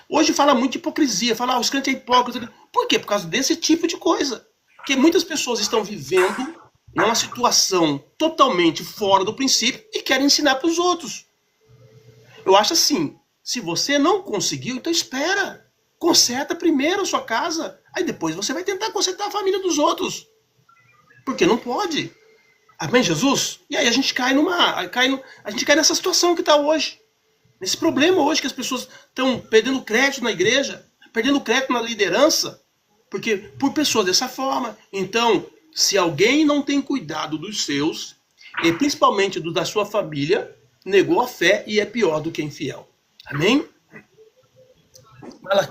Hoje fala muito de hipocrisia, fala os crentes é hipócrita. Por quê? Por causa desse tipo de coisa. Porque muitas pessoas estão vivendo numa situação totalmente fora do princípio e querem ensinar para os outros. Eu acho assim, se você não conseguiu, então espera. Conserta primeiro a sua casa. Aí depois você vai tentar consertar a família dos outros. Porque não pode. Amém, Jesus? E aí a gente cai nessa situação que está hoje. Nesse problema hoje que as pessoas estão perdendo crédito na igreja, perdendo crédito na liderança. Porque por pessoas dessa forma. Então, se alguém não tem cuidado dos seus, e principalmente do da sua família, negou a fé e é pior do que infiel. Amém?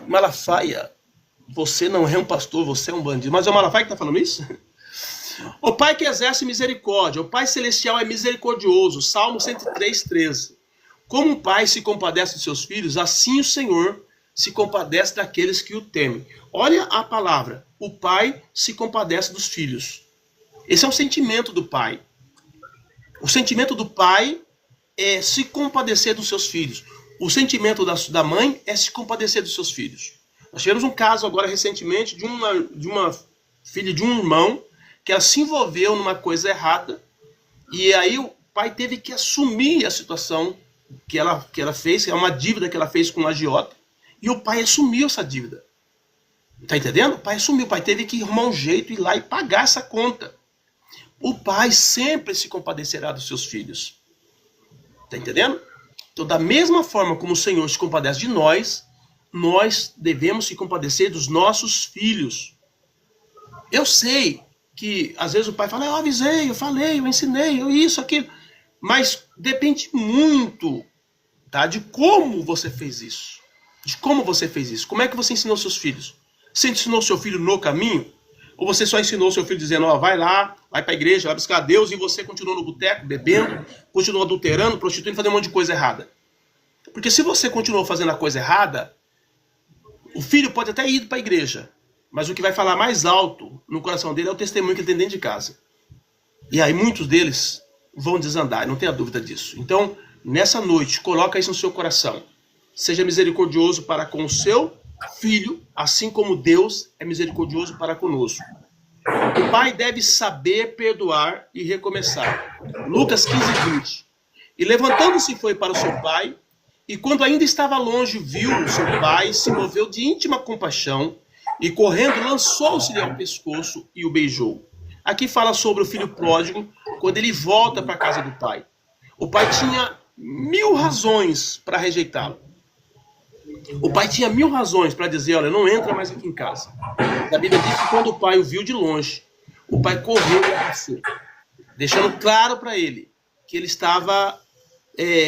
Malafaia, você não é um pastor, você é um bandido. Mas é o Malafaia que está falando isso? O Pai que exerce misericórdia, o Pai celestial é misericordioso. Salmo 103:13. Como um pai se compadece de seus filhos, assim o Senhor se compadece daqueles que o temem. Olha a palavra. O pai se compadece dos filhos. Esse é o sentimento do pai. O sentimento do pai é se compadecer dos seus filhos. O sentimento da mãe é se compadecer dos seus filhos. Nós tivemos um caso agora recentemente de uma filha de um irmão que ela se envolveu numa coisa errada e aí o pai teve que assumir a situação que ela fez, que é uma dívida que ela fez com um agiota. E o pai assumiu essa dívida. Tá entendendo? O pai assumiu, o pai teve que arrumar um jeito, ir lá e pagar essa conta. O pai sempre se compadecerá dos seus filhos. Tá entendendo? Então, da mesma forma como o Senhor se compadece de nós, nós devemos se compadecer dos nossos filhos. Eu sei que, às vezes, o pai fala, eu avisei, eu falei, eu ensinei, eu isso, aquilo. Mas depende muito, tá, de como você fez isso. De como você fez isso. Como é que você ensinou seus filhos? Você ensinou seu filho no caminho? Ou você só ensinou seu filho dizendo, ó, vai lá, vai para a igreja, vai buscar Deus, e você continuou no boteco, bebendo, continuou adulterando, prostituindo, fazendo um monte de coisa errada? Porque se você continuou fazendo a coisa errada, o filho pode até ir para a igreja, mas o que vai falar mais alto no coração dele é o testemunho que ele tem dentro de casa. E aí muitos deles vão desandar, não tenha dúvida disso. Então, nessa noite, coloca isso no seu coração. Seja misericordioso para com o seu filho, assim como Deus é misericordioso para conosco. O pai deve saber perdoar e recomeçar. Lucas 15:20. E levantando-se foi para o seu pai, e quando ainda estava longe, viu o seu pai, se moveu de íntima compaixão, e correndo lançou-se-lhe ao pescoço e o beijou. Aqui fala sobre o filho pródigo, quando ele volta para a casa do pai. O pai tinha 1000 razões para rejeitá-lo. O pai tinha 1000 razões para dizer, olha, não entra mais aqui em casa. A Bíblia diz que quando o pai o viu de longe, o pai correu e abraçou, deixando claro para ele que ele estava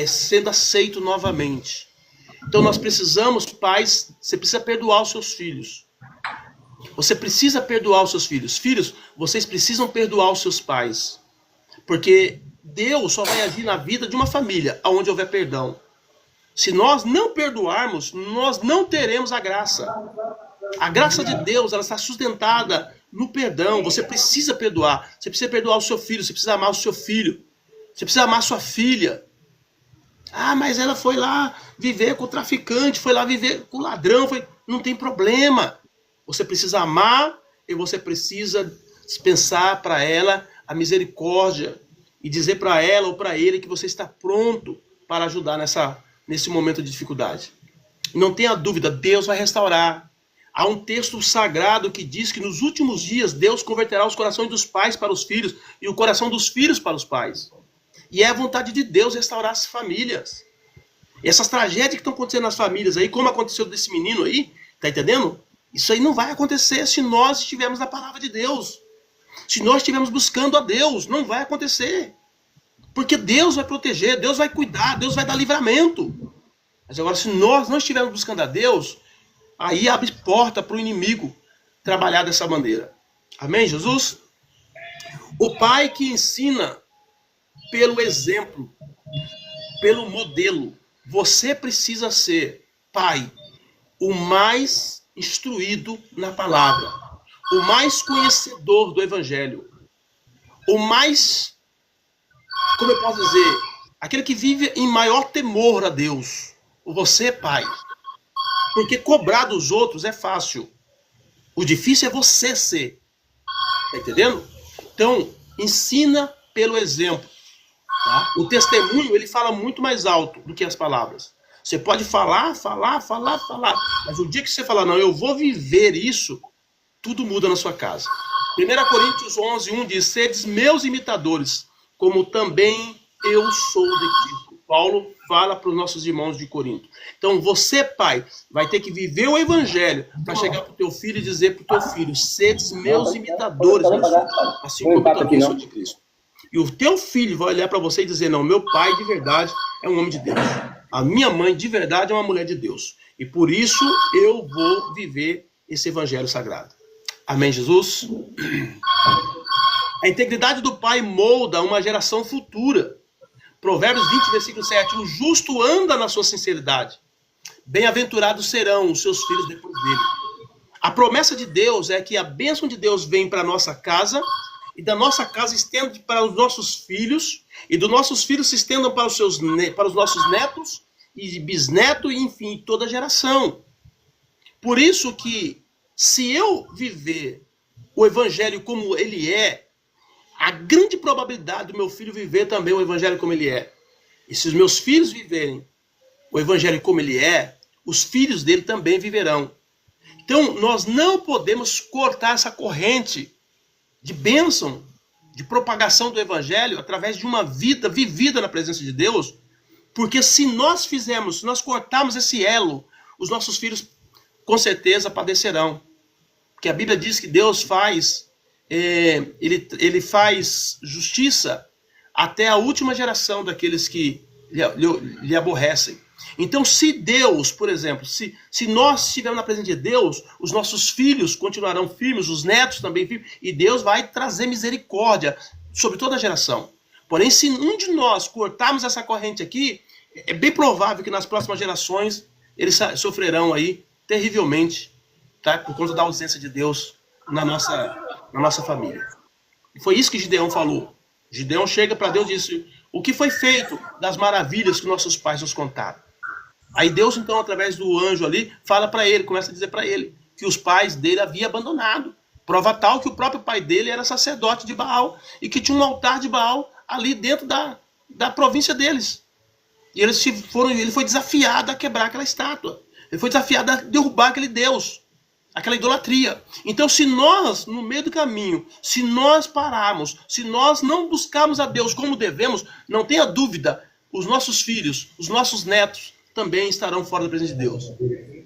sendo aceito novamente. Então nós precisamos, pais, você precisa perdoar os seus filhos. Você precisa perdoar os seus filhos. Filhos, vocês precisam perdoar os seus pais. Porque Deus só vai agir na vida de uma família onde houver perdão. Se nós não perdoarmos, nós não teremos a graça. A graça de Deus, ela está sustentada no perdão. Você precisa perdoar. Você precisa perdoar o seu filho. Você precisa amar o seu filho. Você precisa amar a sua filha. Ah, mas ela foi lá viver com o traficante, foi lá viver com o ladrão. Não tem problema. Você precisa amar e você precisa dispensar para ela a misericórdia e dizer para ela ou para ele que você está pronto para ajudar nesse momento de dificuldade. Não tenha dúvida, Deus vai restaurar. Há um texto sagrado que diz que nos últimos dias Deus converterá os corações dos pais para os filhos e o coração dos filhos para os pais. E é a vontade de Deus restaurar as famílias. E essas tragédias que estão acontecendo nas famílias aí, como aconteceu desse menino aí, tá entendendo? Isso aí não vai acontecer se nós estivermos na palavra de Deus. Se nós estivermos buscando a Deus, não vai acontecer. Porque Deus vai proteger, Deus vai cuidar, Deus vai dar livramento. Mas agora, se nós não estivermos buscando a Deus, aí abre porta para o inimigo trabalhar dessa maneira. Amém, Jesus? O pai que ensina pelo exemplo, pelo modelo. Você precisa ser, pai, o mais instruído na palavra, o mais conhecedor do evangelho, o mais, como eu posso dizer, aquele que vive em maior temor a Deus. Você, pai. Porque cobrar dos outros é fácil. O difícil é você ser. Tá entendendo? Então, ensina pelo exemplo. Tá? O testemunho, ele fala muito mais alto do que as palavras. Você pode falar, mas o dia que você falar, não, eu vou viver isso, tudo muda na sua casa. 1 Coríntios 11:1 diz, sedes meus imitadores, como também eu sou de Cristo. Paulo fala para os nossos irmãos de Corinto. Então você, pai, vai ter que viver o evangelho para chegar para o teu filho e dizer para o teu filho, sedes meus imitadores, assim como eu também sou de Cristo. E o teu filho vai olhar para você e dizer, não, meu pai de verdade é um homem de Deus. A minha mãe de verdade é uma mulher de Deus. E por isso eu vou viver esse evangelho sagrado. Amém, Jesus? A integridade do pai molda uma geração futura. Provérbios 20, versículo 7. O justo anda na sua sinceridade. Bem-aventurados serão os seus filhos depois dele. A promessa de Deus é que a bênção de Deus vem para a nossa casa, e da nossa casa estende para os nossos filhos, e dos nossos filhos se estendam para os nossos netos, e bisnetos, e enfim, toda a geração. Por isso que, se eu viver o evangelho como ele é, a grande probabilidade do meu filho viver também o evangelho como ele é. E se os meus filhos viverem o evangelho como ele é, os filhos dele também viverão. Então, nós não podemos cortar essa corrente de bênção, de propagação do evangelho através de uma vida vivida na presença de Deus, porque se nós cortarmos esse elo, os nossos filhos com certeza padecerão. Porque a Bíblia diz que Deus faz, ele faz justiça até a última geração daqueles que lhe aborrecem. Então, se Deus, por exemplo, se nós estivermos na presença de Deus, os nossos filhos continuarão firmes, os netos também firmes, e Deus vai trazer misericórdia sobre toda a geração. Porém, se um de nós cortarmos essa corrente aqui, é bem provável que nas próximas gerações eles sofrerão aí terrivelmente, tá? Por conta da ausência de Deus na nossa família. E foi isso que Gideão falou. Gideão chega para Deus e disse: o que foi feito das maravilhas que nossos pais nos contaram? Aí Deus, então, através do anjo ali, fala para ele, começa a dizer para ele que os pais dele haviam abandonado. Prova tal que o próprio pai dele era sacerdote de Baal e que tinha um altar de Baal ali dentro da província deles. E ele foi desafiado a quebrar aquela estátua. Ele foi desafiado a derrubar aquele Deus, aquela idolatria. Então, se nós, no meio do caminho, se nós pararmos, se nós não buscarmos a Deus como devemos, não tenha dúvida, os nossos filhos, os nossos netos também estarão fora da presença de Deus.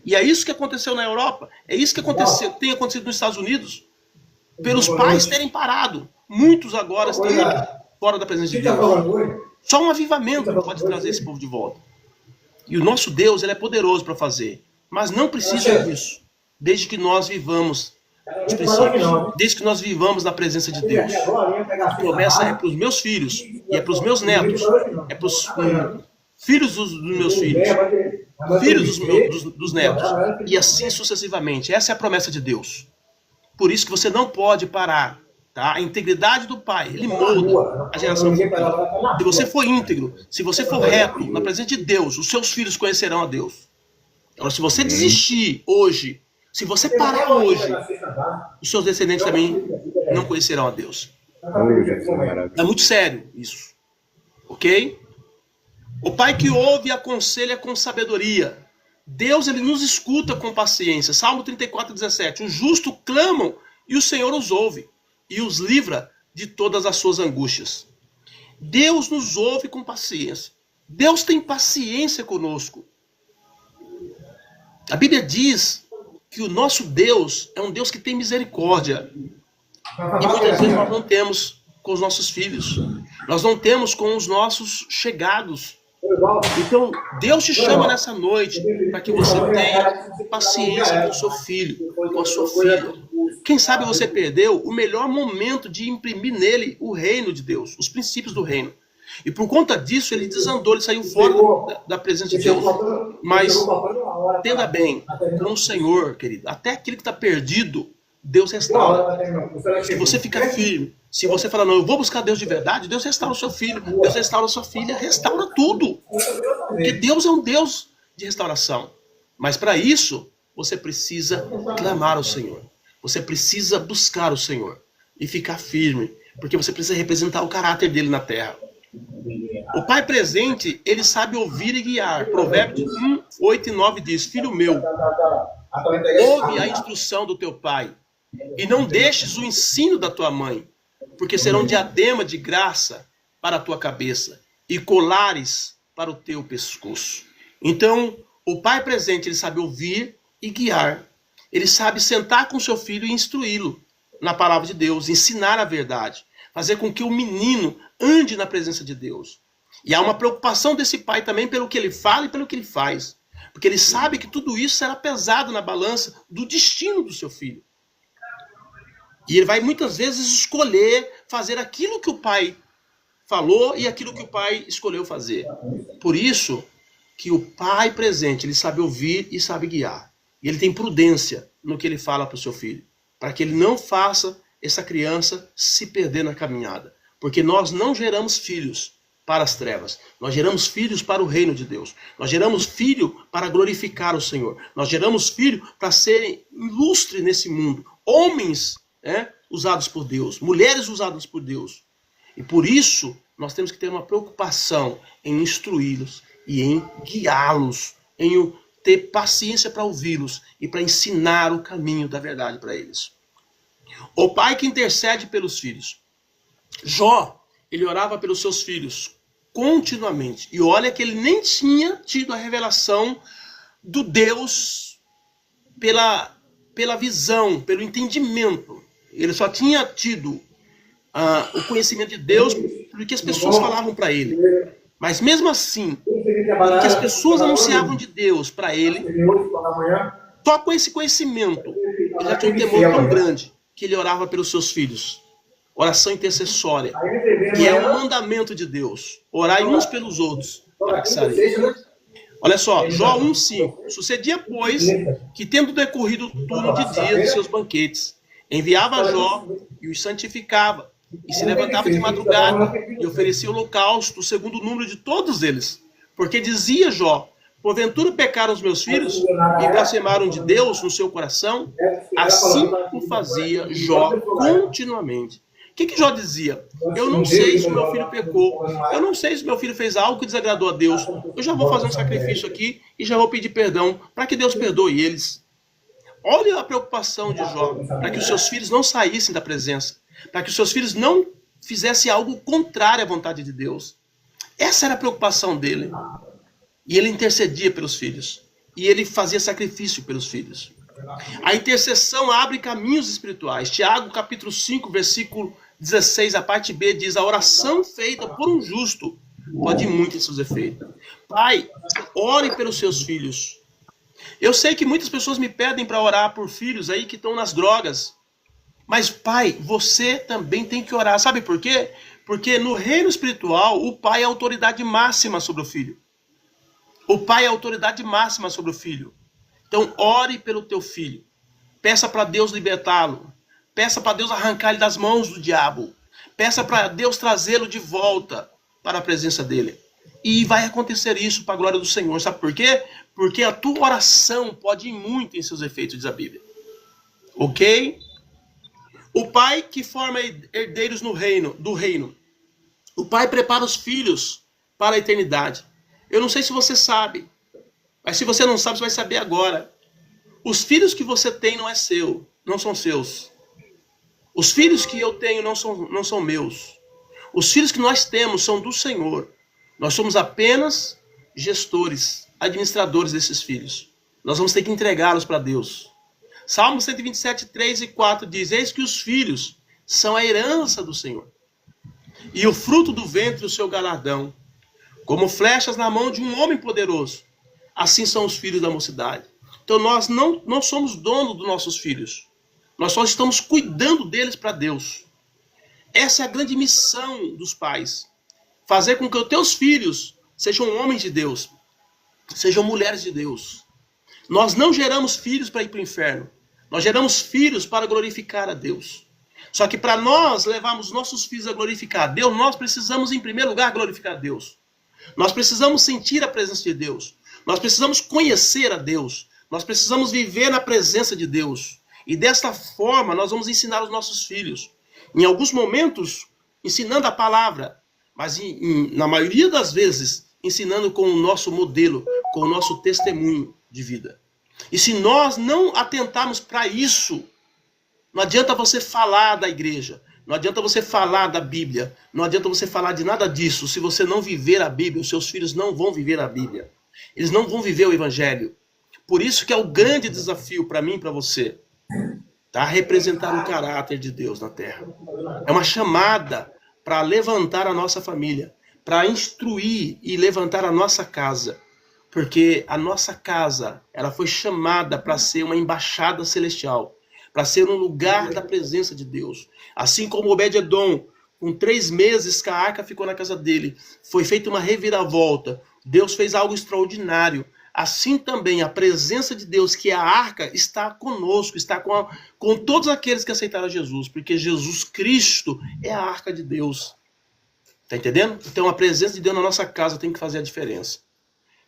E é isso que aconteceu na Europa, é isso que tem acontecido nos Estados Unidos, pelos pais terem parado. Muitos agora estão fora da presença de Deus. Só um avivamento pode trazer esse povo de volta. E o nosso Deus, ele é poderoso para fazer. Mas não precisa disso, desde que nós vivamos os princípios, desde que nós vivamos na presença de Deus. A promessa é para os meus filhos, e é para os meus netos, é para os filhos dos meus filhos, filhos dos netos, e assim sucessivamente. Essa é a promessa de Deus. Por isso que você não pode parar. Tá? A integridade do pai, ele molda a geração futura. Se você for íntegro, se você for reto na presença de Deus, os seus filhos conhecerão a Deus. Agora, se você desistir hoje, se você parar hoje, os seus descendentes também não conhecerão a Deus. É muito sério isso. Ok? O pai que ouve e aconselha com sabedoria. Deus, ele nos escuta com paciência. Salmo 34:17. Os justos clamam e o Senhor os ouve e os livra de todas as suas angústias. Deus nos ouve com paciência. Deus tem paciência conosco. A Bíblia diz que o nosso Deus é um Deus que tem misericórdia. E muitas vezes nós não temos com os nossos filhos. Nós não temos com os nossos chegados. Então, Deus te chama nessa noite para que você tenha paciência com o seu filho, com a sua filha. Quem sabe você perdeu o melhor momento de imprimir nele o reino de Deus, os princípios do reino. E por conta disso, ele desandou, ele saiu fora da presença de Deus. Mas, entenda bem, com o Senhor, querido, até aquele que está perdido, Deus restaura. Se você ficar firme, se você falar, não, eu vou buscar Deus de verdade, Deus restaura o seu filho, Deus restaura a sua filha, restaura tudo. Porque Deus é um Deus de restauração. Mas para isso, você precisa clamar ao Senhor. Você precisa buscar o Senhor e ficar firme, porque você precisa representar o caráter dele na terra. O pai presente, ele sabe ouvir e guiar. Provérbios 1:8 e 9 diz: filho meu, ouve a instrução do teu pai e não deixes o ensino da tua mãe, porque serão diadema de graça para a tua cabeça e colares para o teu pescoço. Então, o pai presente, ele sabe ouvir e guiar. Ele sabe sentar com seu filho e instruí-lo na palavra de Deus, ensinar a verdade, fazer com que o menino ande na presença de Deus. E há uma preocupação desse pai também pelo que ele fala e pelo que ele faz. Porque ele sabe que tudo isso será pesado na balança do destino do seu filho. E ele vai muitas vezes escolher fazer aquilo que o pai falou e aquilo que o pai escolheu fazer. Por isso que o pai presente, ele sabe ouvir e sabe guiar. E ele tem prudência no que ele fala para o seu filho, para que ele não faça essa criança se perder na caminhada. Porque nós não geramos filhos para as trevas. Nós geramos filhos para o reino de Deus. Nós geramos filho para glorificar o Senhor. Nós geramos filho para serem ilustres nesse mundo. Homens usados por Deus. Mulheres usadas por Deus. E por isso, nós temos que ter uma preocupação em instruí-los e em guiá-los, em ter paciência para ouvi-los e para ensinar o caminho da verdade para eles. O pai que intercede pelos filhos. Jó, ele orava pelos seus filhos continuamente. E olha que ele nem tinha tido a revelação do Deus pela visão, pelo entendimento. Ele só tinha tido o conhecimento de Deus porque as pessoas falavam para ele. Mas mesmo assim, porque as pessoas anunciavam de Deus para ele, só com esse conhecimento, ele já tinha um temor tão grande que ele orava pelos seus filhos. Oração intercessória, que é um mandamento de Deus. Orai uns pelos outros, para que sareis. Olha só, Jó 1,5. Sucedia, pois, que tendo decorrido o turno de dias de seus banquetes, enviava Jó e os santificava, e se levantava de madrugada e oferecia holocausto segundo o número de todos eles. Porque dizia Jó, porventura pecaram os meus filhos e blasfemaram de Deus no seu coração? Assim o fazia Jó continuamente. O que Jó dizia? Eu não sei se meu filho pecou, eu não sei se meu filho fez algo que desagradou a Deus, eu já vou fazer um sacrifício aqui e já vou pedir perdão para que Deus perdoe eles. Olha a preocupação de Jó, para que os seus filhos não saíssem da presença, para que os seus filhos não fizessem algo contrário à vontade de Deus. Essa era a preocupação dele. E ele intercedia pelos filhos. E ele fazia sacrifício pelos filhos. A intercessão abre caminhos espirituais. Tiago, capítulo 5, versículo 16, a parte B, diz: a oração feita por um justo pode muito em seus efeitos. Pai, ore pelos seus filhos. Eu sei que muitas pessoas me pedem para orar por filhos aí que estão nas drogas. Mas, pai, você também tem que orar. Sabe por quê? Porque no reino espiritual, o pai é a autoridade máxima sobre o filho. O pai é a autoridade máxima sobre o filho. Então, ore pelo teu filho. Peça para Deus libertá-lo. Peça para Deus arrancar ele das mãos do diabo. Peça para Deus trazê-lo de volta para a presença dele. E vai acontecer isso para a glória do Senhor. Sabe por quê? Porque a tua oração pode ir muito em seus efeitos, diz a Bíblia. Ok? O pai que forma herdeiros do reino. O pai prepara os filhos para a eternidade. Eu não sei se você sabe, mas se você não sabe, você vai saber agora. Os filhos que você tem não são seus. Os filhos que eu tenho não são meus. Os filhos que nós temos são do Senhor. Nós somos apenas gestores, administradores desses filhos. Nós vamos ter que entregá-los para Deus. Salmo 127, 3 e 4 diz: eis que os filhos são a herança do Senhor, e o fruto do ventre o seu galardão. Como flechas na mão de um homem poderoso, assim são os filhos da mocidade. Então nós não somos donos dos nossos filhos. Nós só estamos cuidando deles para Deus. Essa é a grande missão dos pais. Fazer com que os teus filhos sejam homens de Deus, sejam mulheres de Deus. Nós não geramos filhos para ir para o inferno. Nós geramos filhos para glorificar a Deus. Só que para nós levarmos nossos filhos a glorificar a Deus, nós precisamos, em primeiro lugar, glorificar a Deus. Nós precisamos sentir a presença de Deus. Nós precisamos conhecer a Deus. Nós precisamos viver na presença de Deus. E desta forma, nós vamos ensinar os nossos filhos. Em alguns momentos, ensinando a palavra. Mas na maioria das vezes, ensinando com o nosso modelo, com o nosso testemunho de vida. E se nós não atentarmos para isso, não adianta você falar da igreja, não adianta você falar da Bíblia, não adianta você falar de nada disso. Se você não viver a Bíblia, os seus filhos não vão viver a Bíblia. Eles não vão viver o Evangelho. Por isso que é o grande desafio para mim e para você, tá? Representar o caráter de Deus na terra. É uma chamada para levantar a nossa família, para instruir e levantar a nossa casa. Porque a nossa casa, ela foi chamada para ser uma embaixada celestial, para ser um lugar da presença de Deus. Assim como Obed-Edom, com 3 meses que a arca ficou na casa dele, foi feita uma reviravolta. Deus fez algo extraordinário. Assim também a presença de Deus, que é a arca, está conosco, está com todos aqueles que aceitaram Jesus, porque Jesus Cristo é a arca de Deus. Tá entendendo? Então a presença de Deus na nossa casa tem que fazer a diferença.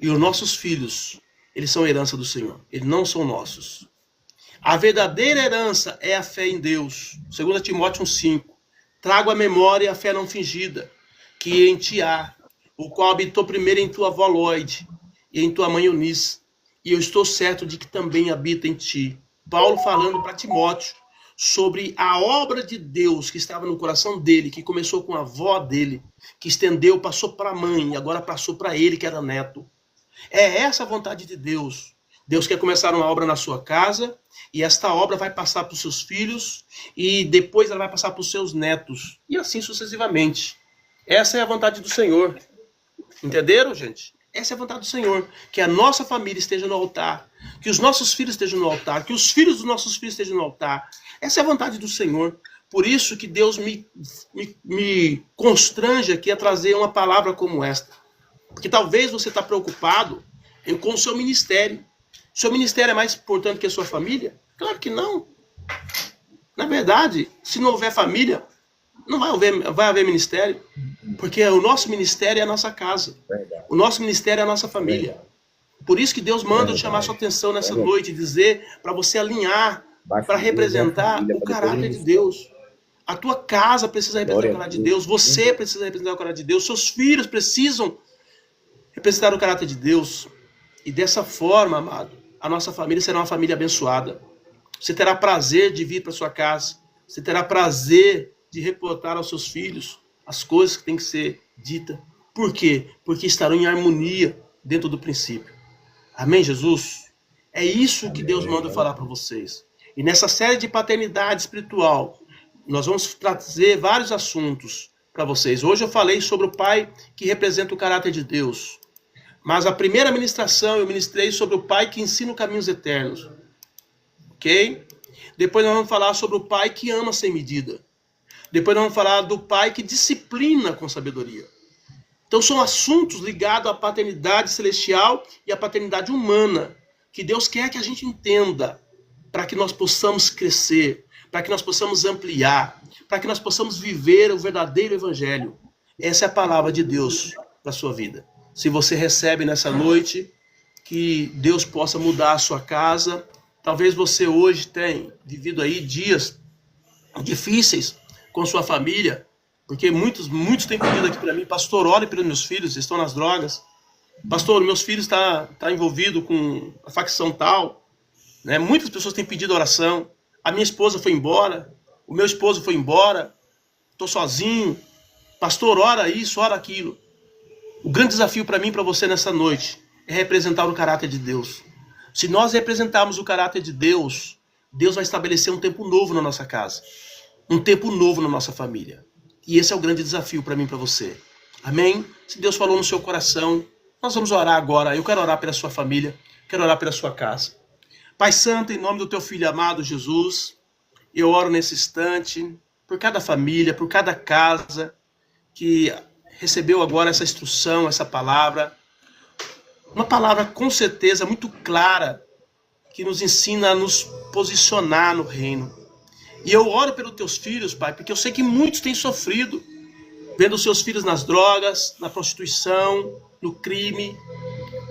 E os nossos filhos, eles são herança do Senhor. Eles não são nossos. A verdadeira herança é a fé em Deus. 2 Timóteo 1,5. Trago à memória a fé não fingida, que em ti há, o qual habitou primeiro em tua avó Loide e em tua mãe Eunice, e eu estou certo de que também habita em ti. Paulo falando para Timóteo sobre a obra de Deus que estava no coração dele, que começou com a avó dele, que estendeu, passou para a mãe, e agora passou para ele, que era neto. É essa a vontade de Deus. Deus quer começar uma obra na sua casa, e esta obra vai passar para os seus filhos, e depois ela vai passar para os seus netos, e assim sucessivamente. Essa é a vontade do Senhor. Entenderam, gente? Essa é a vontade do Senhor. Que a nossa família esteja no altar, que os nossos filhos estejam no altar, que os filhos dos nossos filhos estejam no altar. Essa é a vontade do Senhor. Por isso que Deus me constrange aqui a trazer uma palavra como esta. Porque talvez você está preocupado com o seu ministério. Seu ministério é mais importante que a sua família? Claro que não. Na verdade, se não houver família, não vai haver ministério. Porque o nosso ministério é a nossa casa. O nosso ministério é a nossa família. Por isso que Deus manda eu chamar a sua atenção nessa noite, dizer para você alinhar, para representar o caráter de Deus. A tua casa precisa representar o caráter de Deus. Você precisa representar o caráter de Deus. Seus filhos precisam representar o caráter de Deus. E dessa forma, amado, a nossa família será uma família abençoada. Você terá prazer de vir para sua casa. Você terá prazer de reportar aos seus filhos as coisas que têm que ser ditas. Por quê? Porque estarão em harmonia dentro do princípio. Amém, Jesus? É isso que Deus manda falar para vocês. E nessa série de paternidade espiritual, nós vamos trazer vários assuntos para vocês. Hoje eu falei sobre o pai que representa o caráter de Deus. Mas a primeira ministração eu ministrei sobre o pai que ensina caminhos eternos. Ok? Depois nós vamos falar sobre o pai que ama sem medida. Depois nós vamos falar do pai que disciplina com sabedoria. Então são assuntos ligados à paternidade celestial e à paternidade humana, que Deus quer que a gente entenda, para que nós possamos crescer, para que nós possamos ampliar, para que nós possamos viver o verdadeiro evangelho. Essa é a palavra de Deus para a sua vida. Se você recebe nessa noite, que Deus possa mudar a sua casa. Talvez você hoje tenha vivido aí dias difíceis com sua família, porque muitos têm pedido aqui para mim, pastor, ore pelos meus filhos, estão nas drogas. Pastor, meus filhos estão envolvidos com a facção tal. Né? Muitas pessoas têm pedido oração. A minha esposa foi embora, o meu esposo foi embora, estou sozinho. Pastor, ora isso, ora aquilo. O grande desafio para mim e para você nessa noite é representar o caráter de Deus. Se nós representarmos o caráter de Deus, Deus vai estabelecer um tempo novo na nossa casa. Um tempo novo na nossa família. E esse é o grande desafio para mim e para você. Amém? Se Deus falou no seu coração, nós vamos orar agora. Eu quero orar pela sua família, quero orar pela sua casa. Pai Santo, em nome do teu Filho amado Jesus, eu oro nesse instante por cada família, por cada casa que recebeu agora essa instrução, essa palavra. Uma palavra com certeza muito clara, que nos ensina a nos posicionar no reino. E eu oro pelos teus filhos, Pai, porque eu sei que muitos têm sofrido, vendo os seus filhos nas drogas, na prostituição, no crime,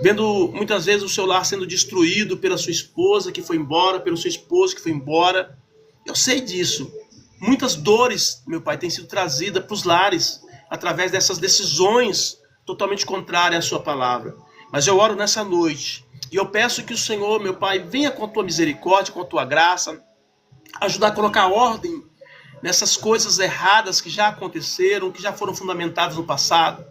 vendo muitas vezes o seu lar sendo destruído pela sua esposa que foi embora, pelo seu esposo que foi embora. Eu sei disso. Muitas dores, meu Pai, têm sido trazidas para os lares, através dessas decisões totalmente contrárias à sua palavra. Mas eu oro nessa noite, e eu peço que o Senhor, meu Pai, venha com a tua misericórdia, com a tua graça, ajudar a colocar ordem nessas coisas erradas que já aconteceram, que já foram fundamentadas no passado.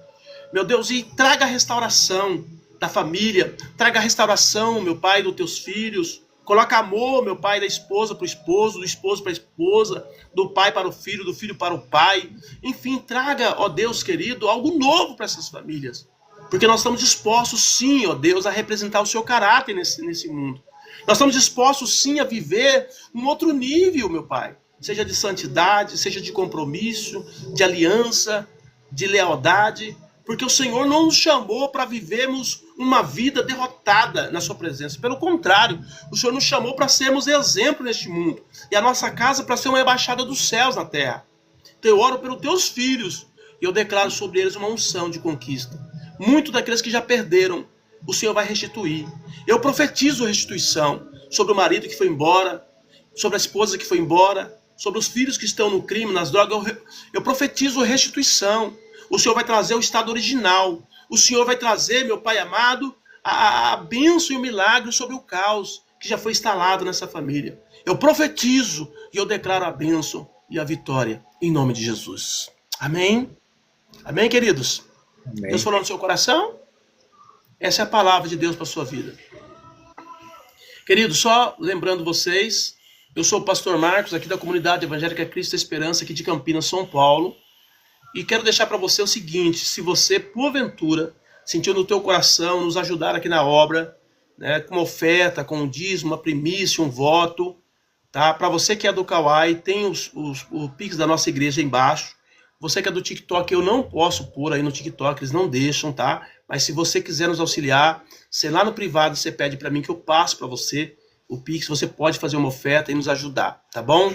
Meu Deus, e traga a restauração da família, traga a restauração, meu Pai, dos teus filhos. Coloca amor, meu Pai, da esposa para o esposo, do esposo para a esposa, do pai para o filho, do filho para o pai. Enfim, traga, ó Deus querido, algo novo para essas famílias. Porque nós estamos dispostos, sim, ó Deus, a representar o seu caráter nesse mundo. Nós estamos dispostos, sim, a viver um outro nível, meu Pai. Seja de santidade, seja de compromisso, de aliança, de lealdade. Porque o Senhor não nos chamou para vivermos uma vida derrotada na sua presença. Pelo contrário, o Senhor nos chamou para sermos exemplo neste mundo. E a nossa casa para ser uma embaixada dos céus na terra. Então eu oro pelos teus filhos e eu declaro sobre eles uma unção de conquista. Muitos daqueles que já perderam, o Senhor vai restituir. Eu profetizo restituição sobre o marido que foi embora, sobre a esposa que foi embora, sobre os filhos que estão no crime, nas drogas. Eu profetizo restituição. O Senhor vai trazer o estado original. O Senhor vai trazer, meu Pai amado, a bênção e o milagre sobre o caos que já foi instalado nessa família. Eu profetizo e eu declaro a bênção e a vitória em nome de Jesus. Amém? Amém, queridos? Amém. Deus falou no seu coração? Essa é a palavra de Deus para a sua vida. Queridos, só lembrando vocês, eu sou o pastor Marcos, aqui da Comunidade Evangélica Cristo Esperança, aqui de Campinas, São Paulo. E quero deixar para você o seguinte: se você, porventura, sentiu no teu coração nos ajudar aqui na obra, né, com uma oferta, com um dízimo, uma primícia, um voto, tá? Para você que é do Kauai, tem o Pix da nossa igreja aí embaixo. Você que é do TikTok, eu não posso pôr aí no TikTok, eles não deixam, tá? Mas se você quiser nos auxiliar, sei lá no privado, você pede para mim que eu passo para você o Pix, você pode fazer uma oferta e nos ajudar, tá bom?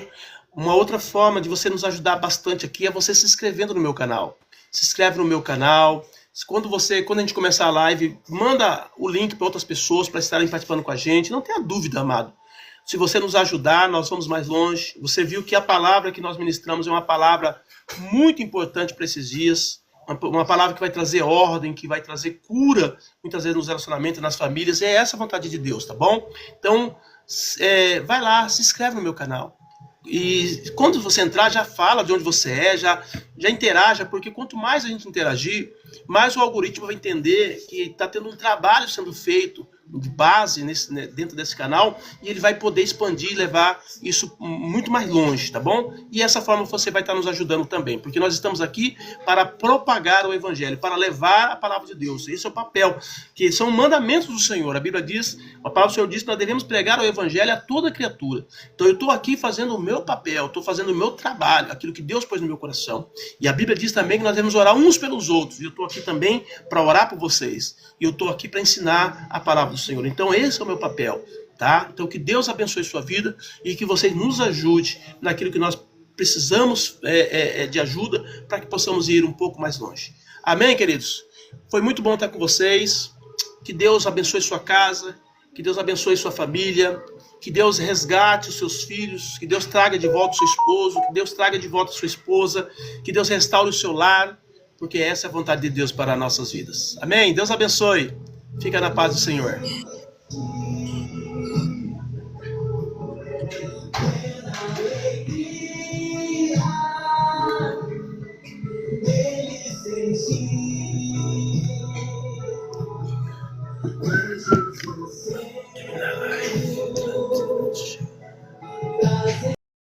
Uma outra forma de você nos ajudar bastante aqui é você se inscrevendo no meu canal. Se inscreve no meu canal. Quando a gente começar a live, manda o link para outras pessoas para estarem participando com a gente. Não tenha dúvida, amado. Se você nos ajudar, nós vamos mais longe. Você viu que a palavra que nós ministramos é uma palavra muito importante para esses dias. Uma palavra que vai trazer ordem, que vai trazer cura, muitas vezes nos relacionamentos, nas famílias. É essa a vontade de Deus, tá bom? Então, vai lá, se inscreve no meu canal. E quando você entrar, já fala de onde você é, já interaja, porque quanto mais a gente interagir, mais o algoritmo vai entender que está tendo um trabalho sendo feito de base dentro desse canal, e ele vai poder expandir e levar isso muito mais longe, tá bom? E essa forma você vai estar nos ajudando também, porque nós estamos aqui para propagar o evangelho, para levar a palavra de Deus. Esse é o papel, que são mandamentos do Senhor. A Bíblia diz, a palavra do Senhor diz que nós devemos pregar o evangelho a toda criatura. Então eu estou aqui fazendo o meu papel, estou fazendo o meu trabalho, aquilo que Deus pôs no meu coração. E a Bíblia diz também que nós devemos orar uns pelos outros, e eu estou aqui também para orar por vocês. E eu estou aqui para ensinar a palavra do Senhor. Então esse é o meu papel, tá? Então que Deus abençoe sua vida e que vocês nos ajude naquilo que nós precisamos de ajuda para que possamos ir um pouco mais longe. Amém, queridos? Foi muito bom estar com vocês. Que Deus abençoe sua casa, que Deus abençoe sua família, que Deus resgate os seus filhos, que Deus traga de volta o seu esposo, que Deus traga de volta a sua esposa, que Deus restaure o seu lar, porque essa é a vontade de Deus para nossas vidas. Amém? Deus abençoe. Fica na paz do Senhor.